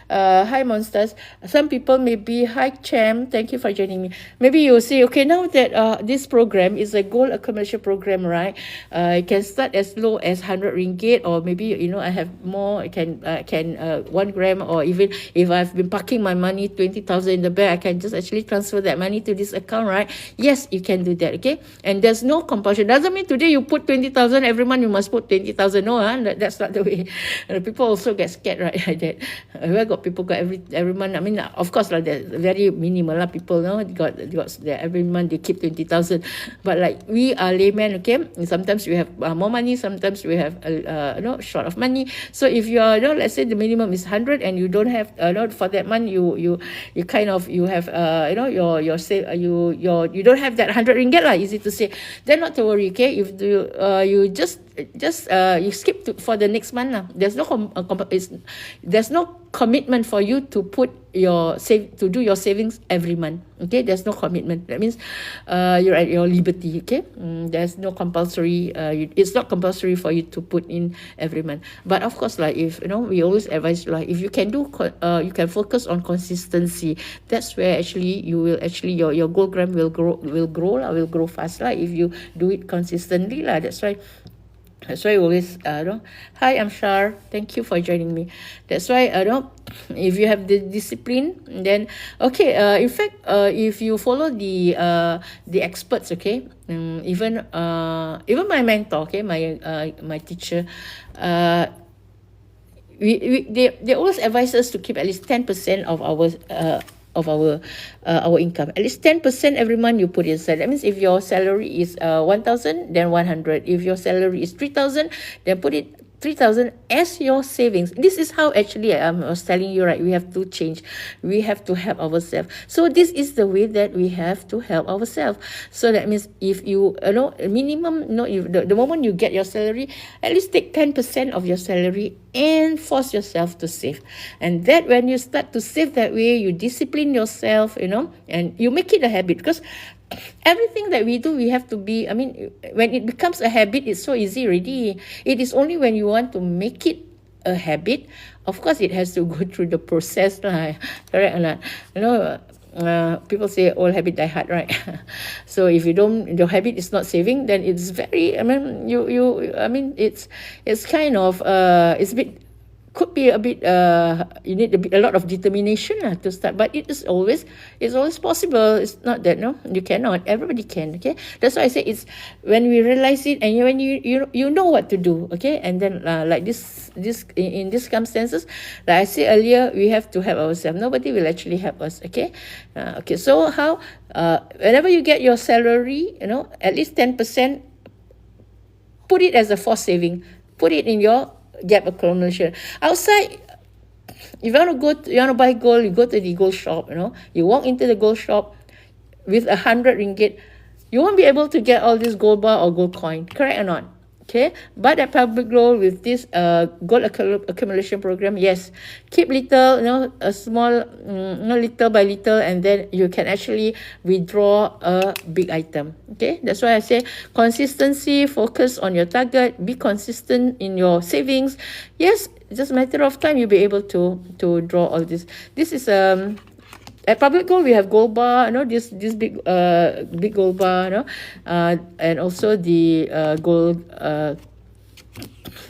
hi monsters, some people maybe, hi Cham, thank you for joining me. Maybe you say, okay, now that this program is a gold accumulation program, right? It can start as low as 100 ringgit, or maybe I have more. I can 1 gram, or even if I've been parking my money 20,000 in the bank, I can just actually transfer that money to this account, right? Yes, you can do that. Okay, and there's no compulsion. Doesn't mean today you put 20,000, every month you must put 20,000. No, that's not the way. People also get scared, right? That where got people got every month. I mean, of course, like that very minimal lah. People got every month they keep 20,000. But like we are laymen, okay. Sometimes we have more money. Sometimes we have short of money. So if you are, let's say the minimum is 100, and you don't have for that month, you kind of you have your say you don't have that 100 ringgit lah. Easy to say. Then not to worry, okay. If you just you skip for the next month lah. There's no commitment for you to put to do your savings every month. Okay, there's no commitment. That means you're at your liberty. Okay, there's no compulsory. It's not compulsory for you to put in every month. But of course, like if we always advise, like if you can do, you can focus on consistency. That's where actually you will your gold gram will grow fast lah, if you do it consistently lah. That's why always hi, I'm Shar, thank you for joining me. That's why if you have the discipline, then okay, in fact, if you follow the experts, okay, even my mentor, okay, my teacher, they always advise us to keep at least 10% of our income. At least 10% every month you put inside. That means if your salary is 1,000, then 100. If your salary is 3,000, then put it 3,000 as your savings. This is how actually I was telling you, right? We have to change. We have to help ourselves. So this is the way that we have to help ourselves. So that means if you minimum, if the moment you get your salary, at least take 10% of your salary and force yourself to save. And that when you start to save that way, you discipline yourself, and you make it a habit. Because everything that we do, we have to be, I mean, when it becomes a habit, it's so easy already. It is only when you want to make it a habit, of course it has to go through the process lah. Correct or not? People say all habit die hard, right? So if your habit is not saving, then it's very, I mean, it's kind of it's a bit, could be a bit you need a lot of determination to start, but it's always possible. It's not that you cannot, everybody can. Okay, that's why I say it's when we realize it, and when you know what to do. Okay, and then like this in these circumstances, like I said earlier, we have to help ourselves. Nobody will actually help us. Okay, okay, so how whenever you get your salary, at least 10%, put it as a forced saving, put it in your gap accumulation. Outside, if you want to buy gold, you go to the gold shop. You walk into the gold shop with 100 ringgit, you won't be able to get all this gold bar or gold coin. Correct or not? Okay, but at public gold, with this gold accumulation program, yes, keep little, a small, little by little, and then you can actually withdraw a big item. Okay, that's why I say consistency, focus on your target, be consistent in your savings. Yes, It's just a matter of time you'll be able to draw all this. This is at public gold we have gold bar, this big gold bar, and also the gold.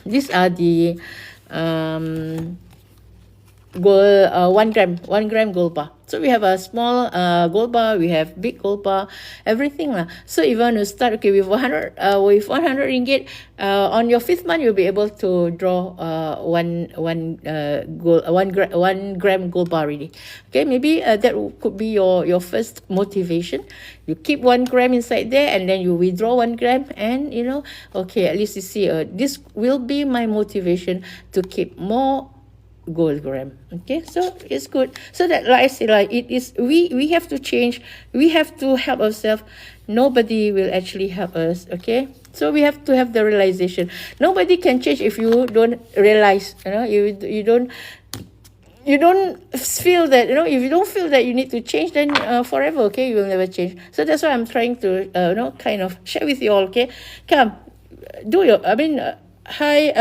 These are the gold 1 gram gold bar. So we have a small gold bar, we have big gold bar, everything lah. So if you want to start with 100 ringgit, on your 5th month you'll be able to draw 1 gram gold bar already. Okay, maybe that could be your first motivation. You keep 1 gram inside there, and then you withdraw 1 gram, and okay, at least you see this will be my motivation to keep more gold gram. Okay, so it's good. So that, like I say, like it is, we have to change, we have to help ourselves. Nobody will actually help us. Okay, so we have to have the realization. Nobody can change if you don't realize, you don't feel that, if you don't feel that you need to change, then forever, okay, you will never change. So that's why I'm trying to kind of share with you all. Okay, come, do your, hi,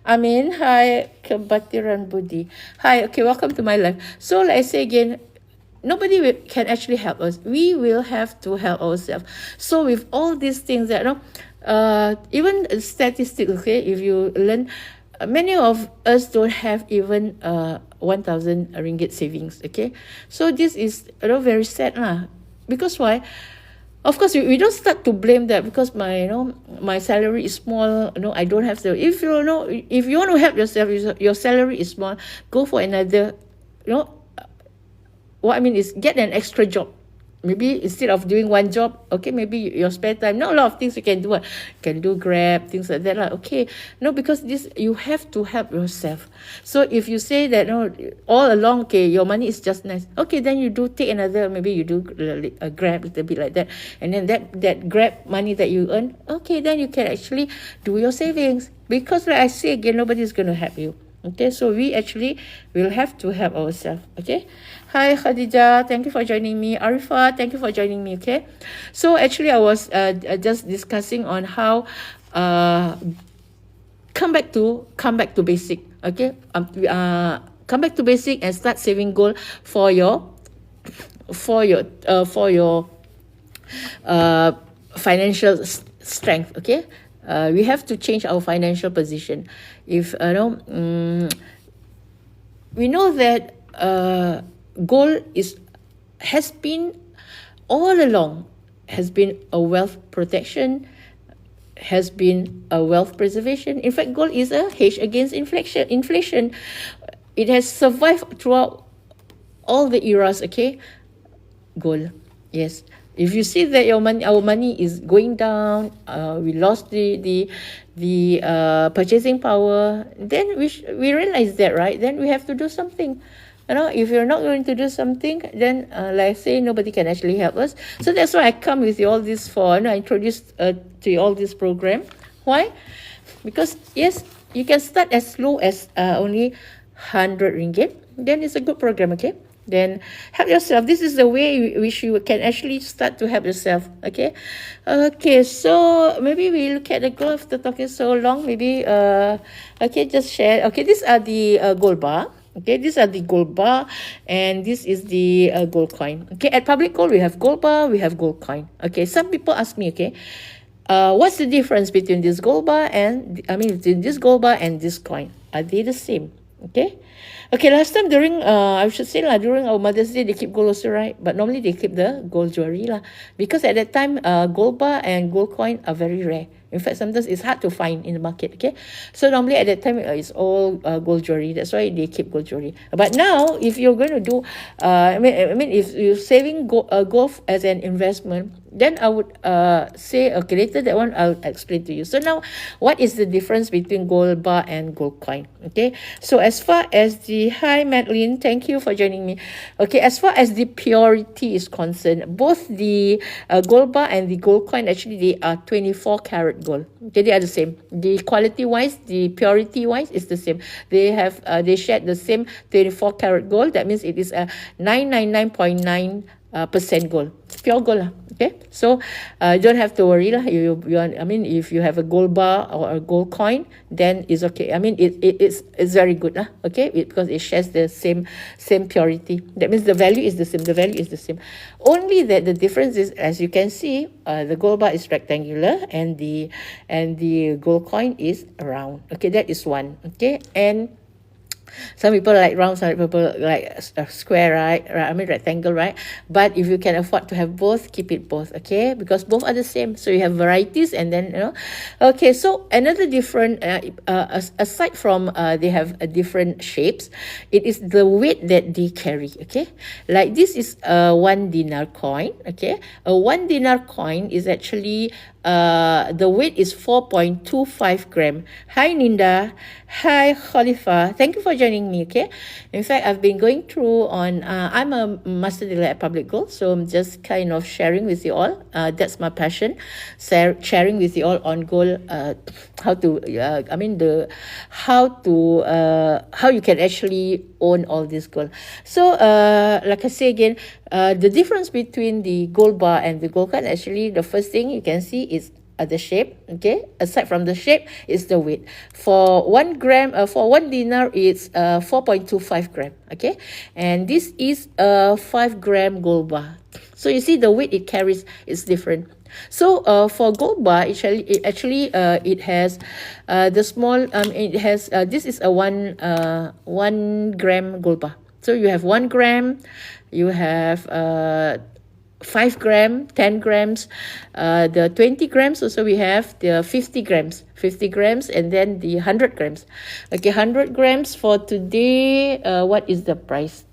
hi, Kebatiran Budi. Hi, okay, welcome to my life. So like I say again, nobody can actually help us. We will have to help ourselves. So with all these things that, even statistics, okay, if you learn, many of us don't have even 1,000 ringgit savings, okay. So this is very sad lah. Because why? Of course, we don't start to blame that because my salary is small. I don't have to. If if you want to help yourself, your salary is small, go for another. What I mean is get an extra job. Maybe instead of doing one job, okay, maybe your spare time. Not a lot of things you can do. You can do Grab, things like that. Okay, because this, you have to help yourself. So if you say that all along, okay, your money is just nice. Okay, then you do take another. Maybe you do a Grab, a little bit like that, and then that Grab money that you earn, okay, then you can actually do your savings. Because like I say again, nobody is going to help you. Okay, so we actually will have to help ourselves. Okay, hi Khadija, thank you for joining me. Arifa, thank you for joining me. Okay, so actually I was just discussing on how come back to basic. Okay, come back to basic and start saving gold for your financial strength. Okay, we have to change our financial position. If we know that gold has been all along, has been a wealth protection, has been a wealth preservation. In fact, gold is a hedge against inflation. It has survived throughout all the eras. Okay, gold, yes. If you see that our money is going down, we lost the purchasing power, then we realize that, right? Then we have to do something. If you're not going to do something, then like I say, nobody can actually help us. So that's why I come with you all this I introduced to you all this program. Why? Because yes, you can start as low as only 100 ringgit. Then it's a good program. Okay. Then help yourself. This is the way which you can actually start to help yourself. Okay, so maybe we look at the gold after talking so long. Maybe okay, just share. Okay, these are the gold bar. Okay, these are the gold bar, and this is the gold coin. Okay, at public gold we have gold bar, we have gold coin. Okay, some people ask me, okay, what's the difference between this gold bar and between this gold bar and this coin? Are they the same? Okay, last time during I should say during our Mother's Day, they keep gold also, right? But normally they keep the gold jewelry because at that time gold bar and gold coin are very rare. In fact, sometimes it's hard to find in the market. Okay, so normally at that time it's all gold jewelry. That's why they keep gold jewelry. But now, if you're going to do, if you're saving gold as an investment, then I would say, okay, later that one I'll explain to you. So now, what is the difference between gold bar and gold coin? Okay, so as far as hi Madeline, thank you for joining me. Okay, as far as the purity is concerned, both the gold bar and the gold coin, actually they are 24 karat gold. Okay, they are the same. The quality wise, the purity wise is the same. They have they share the same 24 karat gold. That means it is a 999.9% gold, pure gold Okay, so you don't have to worry lah. I mean, if you have a gold bar or a gold coin, then it's okay. I mean, it's very good lah. Okay, because it shares the same purity. That means the value is the same. The value is the same. Only that the difference is, as you can see, the gold bar is rectangular and the gold coin is round. Okay, that is one. Okay, and some people like round, some people like a square, right? I mean rectangle, right? But if you can afford to have both, keep it both, okay? Because both are the same. So you have varieties, and then okay. So another different, aside from they have a different shapes, it is the weight that they carry, okay? Like this is a 1 dinar coin, okay? A 1 dinar coin is actually the weight is 4.25 gram. Hi Ninda, hi Khalifa, thank you for joining me. Okay, in fact I've been going through on I'm a master dealer at Public Gold, so I'm just kind of sharing with you all, that's my passion, sharing with you all on gold, how to I mean the how you can actually own all this gold. So like I say again, the difference between the gold bar and the gold coin, actually the first thing you can see is the shape. Okay, aside from the shape, it's the weight. For 1 gram, for 1 dinar, it's 4.25 gram. Okay, and this is a 5 gram gold bar. So you see the weight it carries is different. So for gold bar, it has the small, it has this is a 1 gram gold bar. So you have 1 gram, you have 5 gram, 10 grams, the 20 grams. Also we have the 50 grams, and then the 100 grams. Okay, 100 grams for today. What is the price?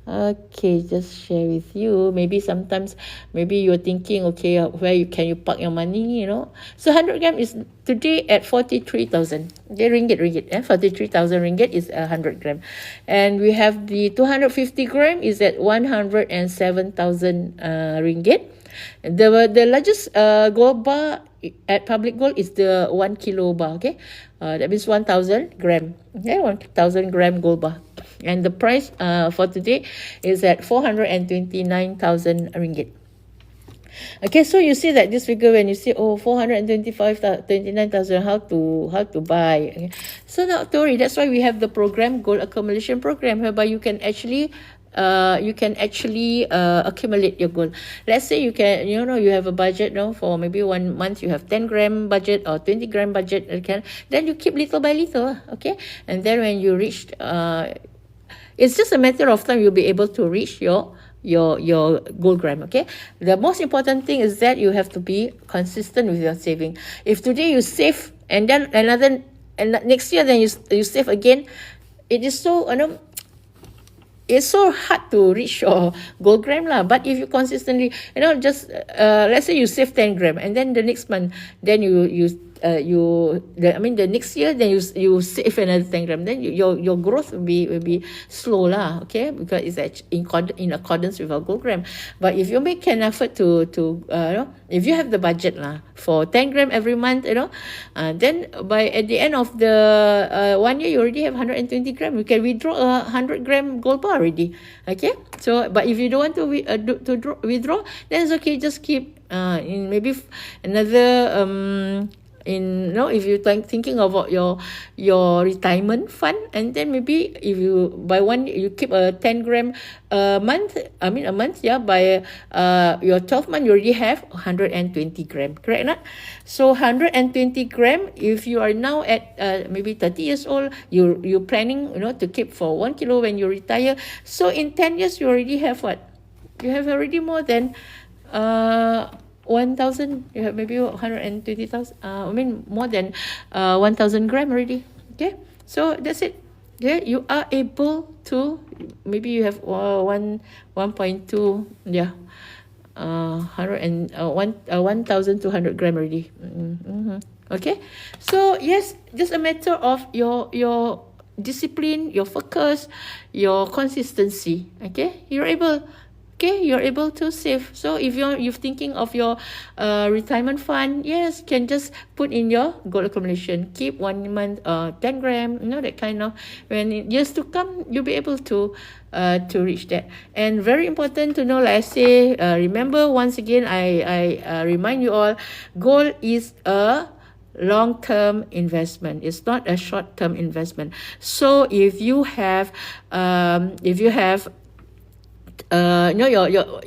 Okay, just share with you. Maybe sometimes, maybe you're thinking, okay, can you park your money, So 100 gram is today at 43,000. Okay, ringgit. 43,000 ringgit is 100 gram. And we have the 250 gram is at 107,000 ringgit. The largest gold bar at Public Gold is the 1 kilo bar. Okay, that means 1,000 gram. Okay, 1,000 gram gold bar. And the price for today is at 429,000 ringgit. Okay, so you see that this figure, when you see 429,000, how to buy. Okay. So not to worry, that's why we have the program, gold accumulation program, whereby you can actually accumulate your gold. Let's say you have a budget, for maybe 1 month you have 10 gram budget or 20 gram budget, then you keep little by little, okay? And then when you reach, it's just a matter of time, you'll be able to reach your gold gram. Okay, the most important thing is that you have to be consistent with your saving. If today you save, and then next year then you save again, it is so it's so hard to reach your gold gram lah. But if you consistently, just let's say you save 10 gram, and then the next month, then the next year, then you save another 10 gram, then your growth will be slow lah. Okay, because it's in accordance with our gold gram. But if you make an effort to if you have the budget lah for 10 gram every month, then at the end of the 1 year, you already have 120 gram. You can withdraw a 100 gram gold bar already. Okay, so but if you don't want to withdraw, then it's okay. Just keep in maybe another if you're thinking about your retirement fund, and then maybe if you you keep a 10 gram a month, yeah, by your 12 month, you already have 120 gram, correct not? So 120 gram, if you are now at maybe 30 years old, you're planning to keep for 1 kilo when you retire. So in 10 years, you already have what? You have already more than 1,000, you have maybe 120,000, more than 1,000 gram already. Okay, so that's it. Okay, you are able to, maybe you have 1.2, yeah, 1,200 gram already. Okay, so yes, just a matter of your discipline, your focus, your consistency. Okay, you're able. okay, you're able to save. So if you're thinking of your retirement fund, yes, can just put in your gold accumulation. Keep 1 month 10 gram, that kind of, when in years to come you'll be able to reach that. And very important to know, like I say, remember once again, I remind you all, gold is a long-term investment. It's not a short-term investment. So if you have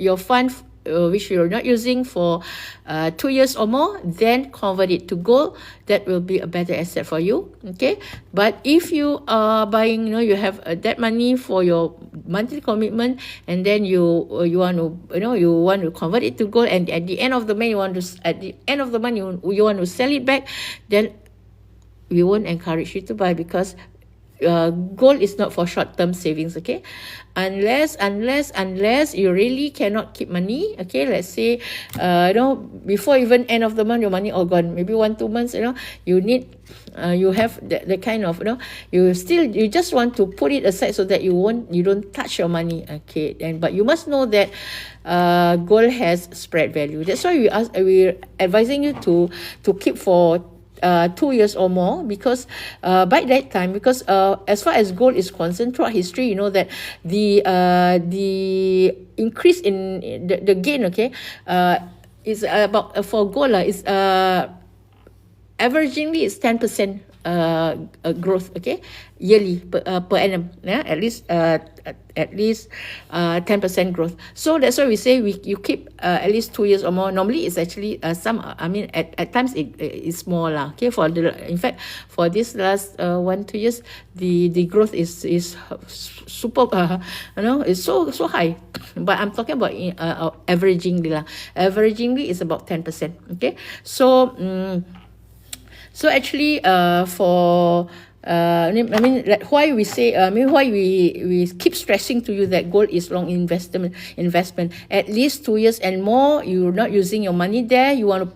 your fund which you're not using for 2 years or more, then convert it to gold. That will be a better asset for you. Okay, but if you are buying, you have that money for your monthly commitment, and then you want to convert it to gold, and at the end of the month you want to sell it back, then we won't encourage you to buy, because gold is not for short-term savings. Okay, unless you really cannot keep money. Okay, let's say before even end of the month your money all gone, maybe 1-2 months, you need you have the kind of, you just want to put it aside so that you don't touch your money. Okay, but you must know that gold has spread value. That's why we're advising you to keep for 2 years or more, because by that time, because as far as gold is concerned, throughout history, you know that the increase in the gain, okay, is about for gold is averagingly is 10% growth, okay, yearly per annum, at least 10% growth. So that's why we say you keep at least 2 years or more. Normally it's actually at times it is more lah. Okay, in fact for this last 1-2 years, the growth is super, it's so high. But I'm talking about averagingly lah. Averagingly is about 10%. Okay, so actually for like why we say why we keep stressing to you that gold is long investment. At least 2 years and more, you're not using your money there, you want to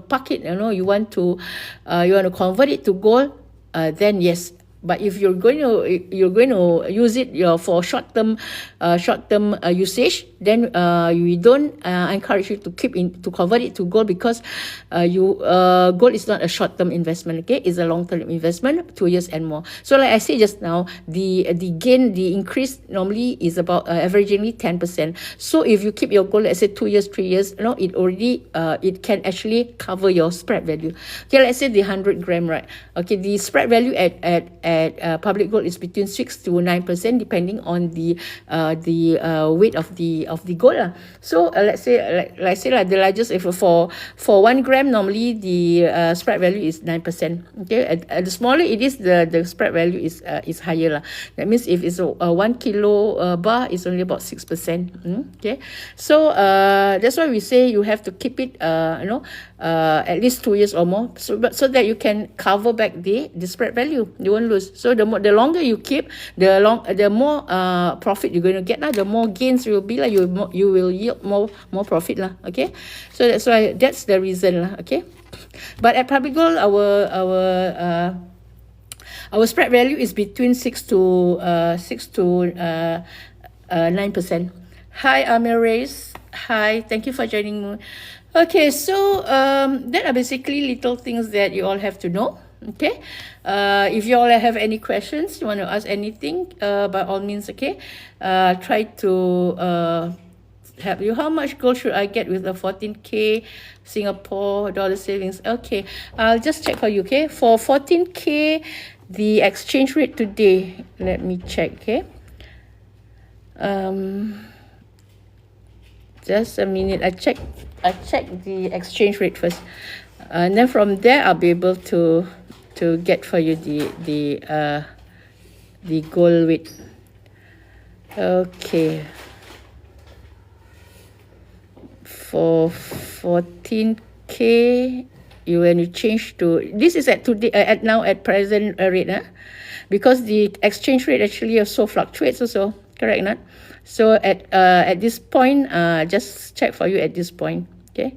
park it, you want to convert it to gold, then yes. But if you're going to use it for short-term usage, then we don't encourage you to convert it to gold, because gold is not a short-term investment. Okay, it's a long-term investment, 2 years and more. So like I said just now, the increase normally is about averagingly 10%. So if you keep your gold, let's say 2 years, 3 years, it already it can actually cover your spread value. Okay, let's say the 100 gram, right? Okay, the spread value at public gold is between 6 to 9%, depending on the weight of the gold lah. So let's say the largest, if for 1 gram, normally the spread value is 9%. Okay, the smaller it is, the spread value is higher lah. That means if it's a 1 kilo bar, it's only about 6%. Okay, so that's why we say you have to keep it at least 2 years or more, so that you can cover back the spread value. You won't lose. So the longer you keep, the more profit you're going to get lah. The more gains you will be lah. You will yield more profit lah. Okay, so that's the reason lah. Okay, but at public gold, our spread value is between 6 to 9%. Hi, Amir Race. Hi, thank you for joining me. Okay, so that are basically little things that you all have to know. Okay, if you all have any questions, you want to ask anything, by all means, okay, try to help you. How much gold should I get with a 14k Singapore dollar savings? Okay, I'll just check for you. Okay, for 14k, the exchange rate today, let me check. Okay, just a minute. I check the exchange rate first, and then from there I'll be able to get for you the gold weight. Okay, for 14k, when you change to, this is at today, at present rate, because the exchange rate actually also fluctuates also, correct not? So at this point, just check for you at this point. Okay.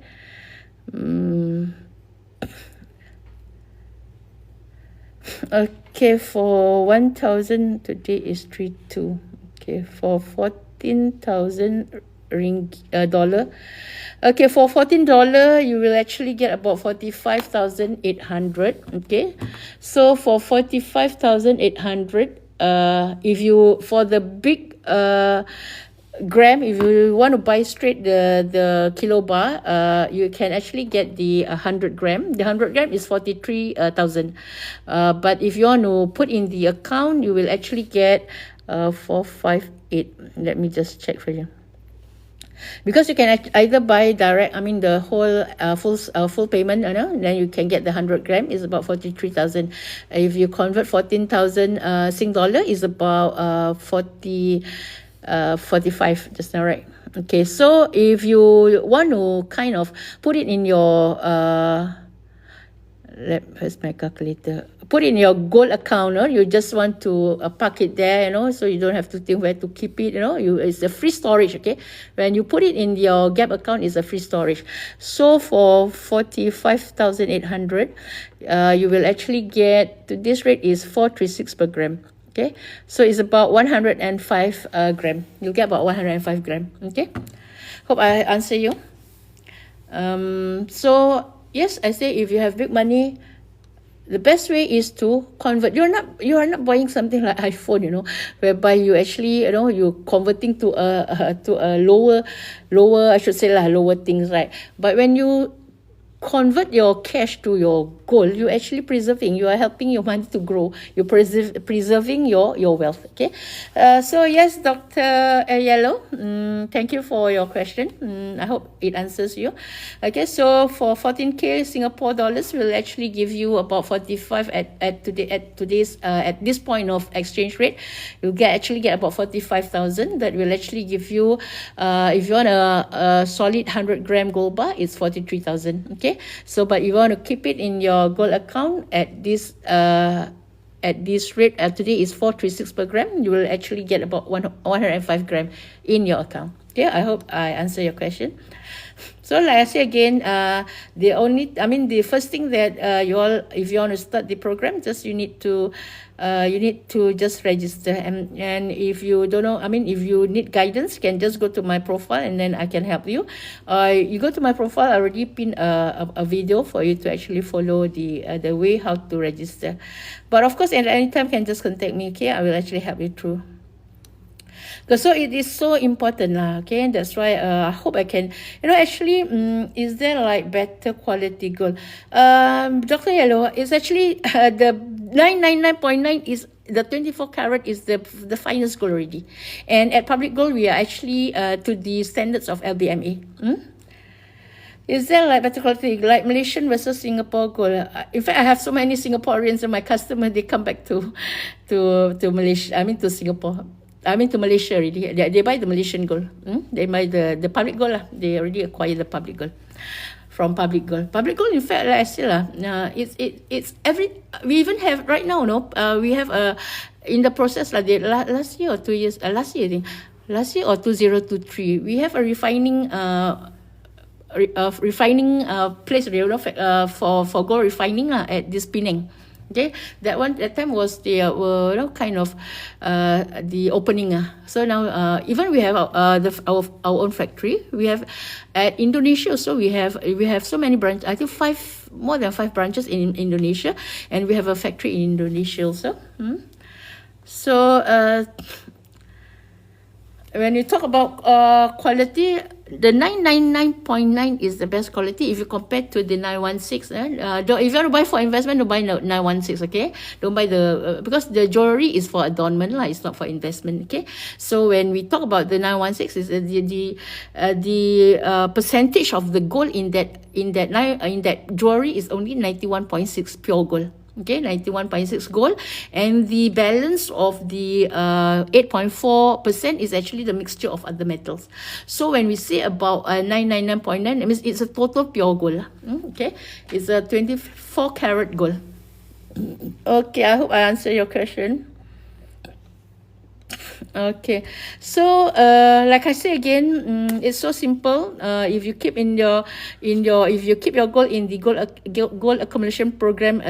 Okay, for 1,000 today is 3.2. Okay, for 14,000 dollar. Okay, for $14, you will actually get about 45,800. Okay, so for 45,800, if you for the big gram, if you want to buy straight the kilobar, you can actually get the 100 gram. The 100 gram is 43,000. But if you want to put in the account, you will actually get 458. Let me just check for you. Because you can either buy direct, I mean the whole full payment, then you can get the 100 gram is about 43,000. If you convert 14,000 Sing dollar is about 45 just now, right? Okay, so if you want to kind of put it in your where's my calculator? Put in your gold account, you just want to park it there, so you don't have to think where to keep it, it's a free storage. Okay, when you put it in your Gap account, it's a free storage. So for 45,800, you will actually get, to this rate is 436 per gram. Okay, so it's about 105 gram. You'll get about 105 gram. Okay, hope I answer you. So yes, I say if you have big money, the best way is to convert. You are not buying something like iPhone, whereby you actually, you're converting to a lower, I should say lower things, right? But when you convert your cash to your gold, you're actually preserving, you are helping your money to grow, you're preserving your wealth. Okay, so yes, Dr. Yellow, thank you for your question. I hope it answers you. Okay, so for 14k Singapore dollars will actually give you about 45 at this point of exchange rate. You'll actually get about 45,000. That will actually give you, if you want a solid 100 gram gold bar, it's 43,000. Okay, so but you want to keep it in your gold account at this rate, today is 436 per gram, you will actually get about 105 gram in your account. Okay, I hope I answer your question. So like I say again, the first thing that if you want to start the program, just you need to just register, and if you don't know, if you need guidance, you can just go to my profile and then I can help you. You go to my profile, I already pinned a video for you to actually follow the way how to register. But of course, at any time can just contact me. Okay, I will actually help you through. So it is so important okay, that's why I hope I can, actually, is there like better quality gold? Dr. Yellow, is actually the 999.9 is the 24 karat is the finest gold already, and at Public Gold we are actually to the standards of LBMA. Is there like better quality, like Malaysian versus Singapore gold? In fact, I have so many Singaporeans and my customers, they come back to Malaysia. To Singapore. To Malaysia already. They buy the Malaysian gold. They buy the Public Gold lah. They already acquire the Public Gold from Public Gold. Public Gold, in fact, like I said it's we even have right now. We have in the process last year or 2 years. Last year, I think. Last year or 2023, we have a refining place, for gold refining at this Penang. Okay, that time was the kind of the opening. So now even we have our own factory. We have at Indonesia. So we have so many branches. I think more than 5 branches in Indonesia, and we have a factory in Indonesia also. So when you talk about quality, the 999.9 is the best quality if you compare to the 916. If you want to buy for investment, don't buy 916. Okay, don't buy because the jewelry is for adornment it's not for investment. Okay, so when we talk about the 916, is the percentage of the gold in that jewelry is only 91.6 pure gold. Okay, 91.6 gold, and the balance of the 8.4% is actually the mixture of other metals. So when we say about 999.9, it means it's a total pure gold. Okay, it's a 24 karat gold. Okay, I hope I answer your question. Okay, so like I say again, it's so simple. If you keep if you keep your goal in the goal accumulation program,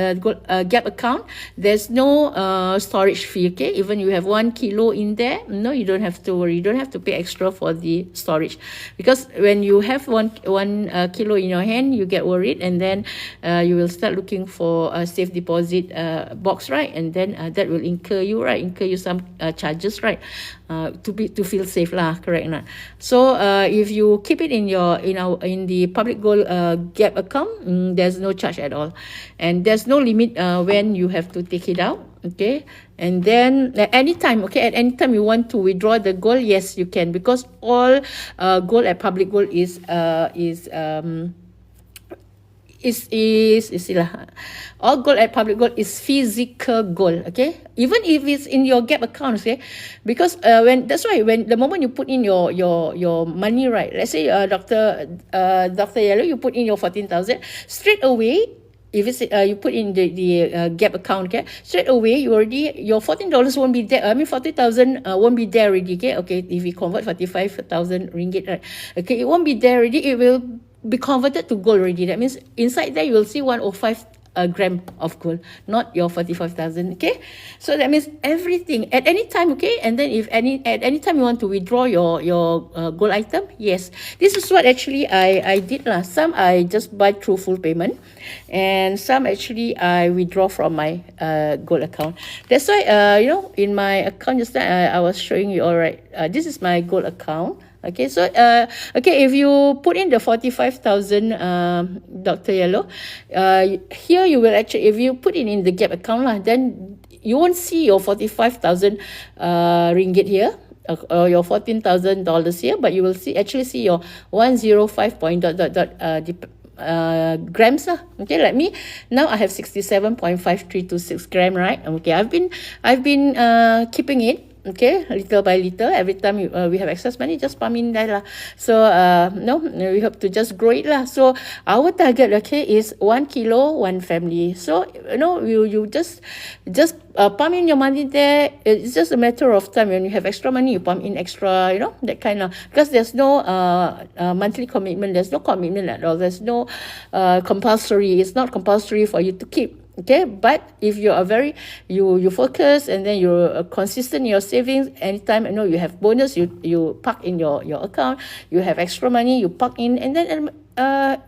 gap account, there's no storage fee. Okay, even you have 1 kilo in there, no, you don't have to worry. You don't have to pay extra for the storage, because when you have one kilo in your hand, you get worried, and then you will start looking for a safe deposit box, right? And then that will incur you some charges, right? To feel safe lah, correct not? So if you keep it in the public goal gap account, there's no charge at all, and there's no limit when you have to take it out. Okay, and then at any time, at any time you want to withdraw the goal, yes, you can, because all goal at public goal is all gold at public gold is physical gold. Okay, even if it's in your gap account, okay, because when the moment you put in your money, right, let's say Dr. Yellow, you put in your 14,000 straight away. If it's you put in the gap account, okay, straight away your $14 won't be there. I mean 40,000 won't be there already. Okay, if we convert 45,000 ringgit, right? Okay, it won't be there already. It will be converted to gold already. That means inside there you will see 105 gram of gold, not your 45,000. Okay, so that means everything at any time. Okay, and then if at any time you want to withdraw your gold item, yes, this is what actually I did lah. Some I just buy through full payment, and some actually I withdraw from my gold account. That's why in my account just now I was showing you. All right, this is my gold account. Okay, so if you put in the 45,000, Dr. Yellow, here you will actually, if you put it in the gap account lah, then you won't see your 45,000 ringgit here, or your $14,000 here, but you will actually see your 105 point grams lah. Okay, like me now I have 67.5326 gram, right? Okay, I've been keeping it. Okay, little by little. Every time we have excess money, just pump in there lah. So we hope to just grow it lah. So our target, okay, is 1 kilo, 1 family. So you just pump in your money there. It's just a matter of time. When you have extra money, you pump in extra. That kind of, because there's no monthly commitment. There's no commitment at all. There's no compulsory. It's not compulsory for you to keep. Okay, but if you are you focus, and then you're consistent in your savings, anytime you have bonus, you park in your account, you have extra money, you park in, and then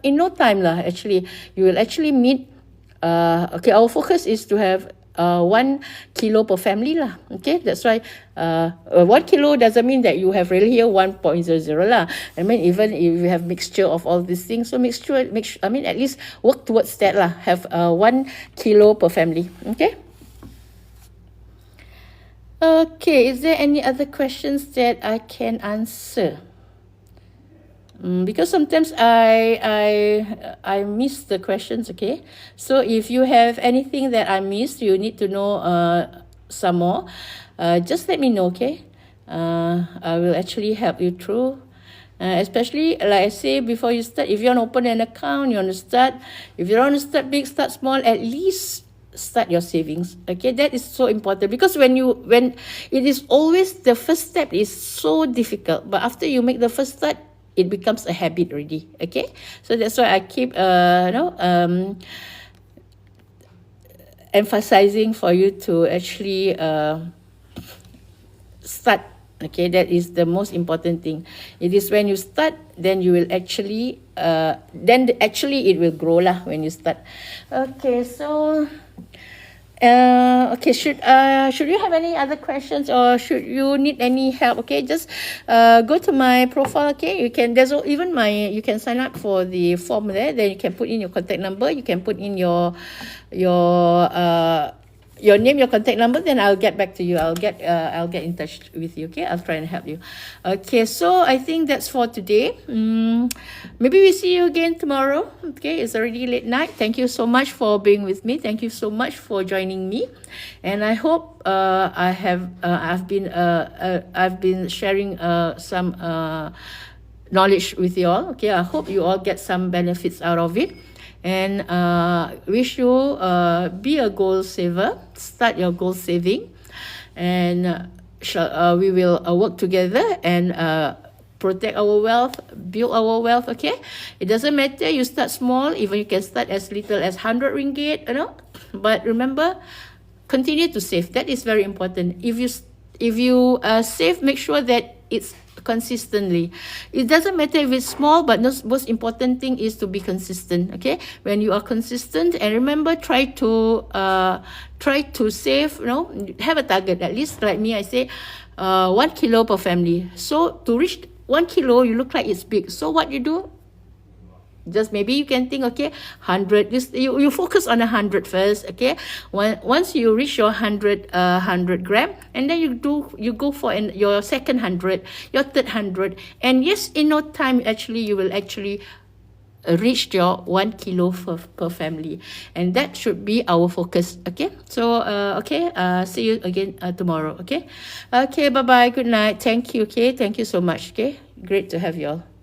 in no time lah, actually you will actually meet our focus is to have 1 kilo per family lah. Okay, that's why 1 kilo doesn't mean that you have really here 1.00 lah. I mean, even if you have mixture of all these things, so at least work towards that lah. Have 1 kilo per family. Okay, is there any other questions that I can answer? Because sometimes I miss the questions. Okay, so if you have anything that I missed, you need to know some more, just let me know. Okay, I will actually help you through, especially like I say before you start. If you want to open an account, if you want to start big, start small, at least start your savings. Okay, that is so important, because when it is always the first step is so difficult, but after you make the first start, it becomes a habit already. Okay, so that's why I keep emphasizing for you to actually start. Okay, that is the most important thing. It is when you start, then you will actually it will grow lah when you start. Okay, so should you have any other questions, or should you need any help? Okay, just go to my profile. Okay, you can you can sign up for the form there. Then you can put in your contact number. You can put in your name, your contact number, then I'll get back to you. I'll get in touch with you. Okay, I'll try and help you. Okay, so I think that's for today. Maybe we see you again tomorrow. Okay, it's already late night. Thank you so much for being with me. Thank you so much for joining me, and I hope I've been sharing some knowledge with you all. Okay, I hope you all get some benefits out of it. And wish you be a goal saver. Start your goal saving, and we will work together and protect our wealth, build our wealth. Okay, it doesn't matter you start small, even you can start as little as 100 ringgit, but remember, continue to save. That is very important. If you save, make sure that it's consistently. It doesn't matter if it's small, but most important thing is to be consistent. Okay, when you are consistent, and remember, try to save, have a target. At least like me, I say 1 kilo per family. So to reach 1 kilo, you look like it's big, so what you do, just maybe you can think, okay, 100, you focus on 100 first. Okay, once you reach your 100 gram, and then you go for your second 100, your third 100, and yes, in no time actually you will actually reach your 1 kilo per family, and that should be our focus. Okay, so see you again tomorrow. Okay, bye bye, good night, thank you. Okay, thank you so much. Okay, great to have you all.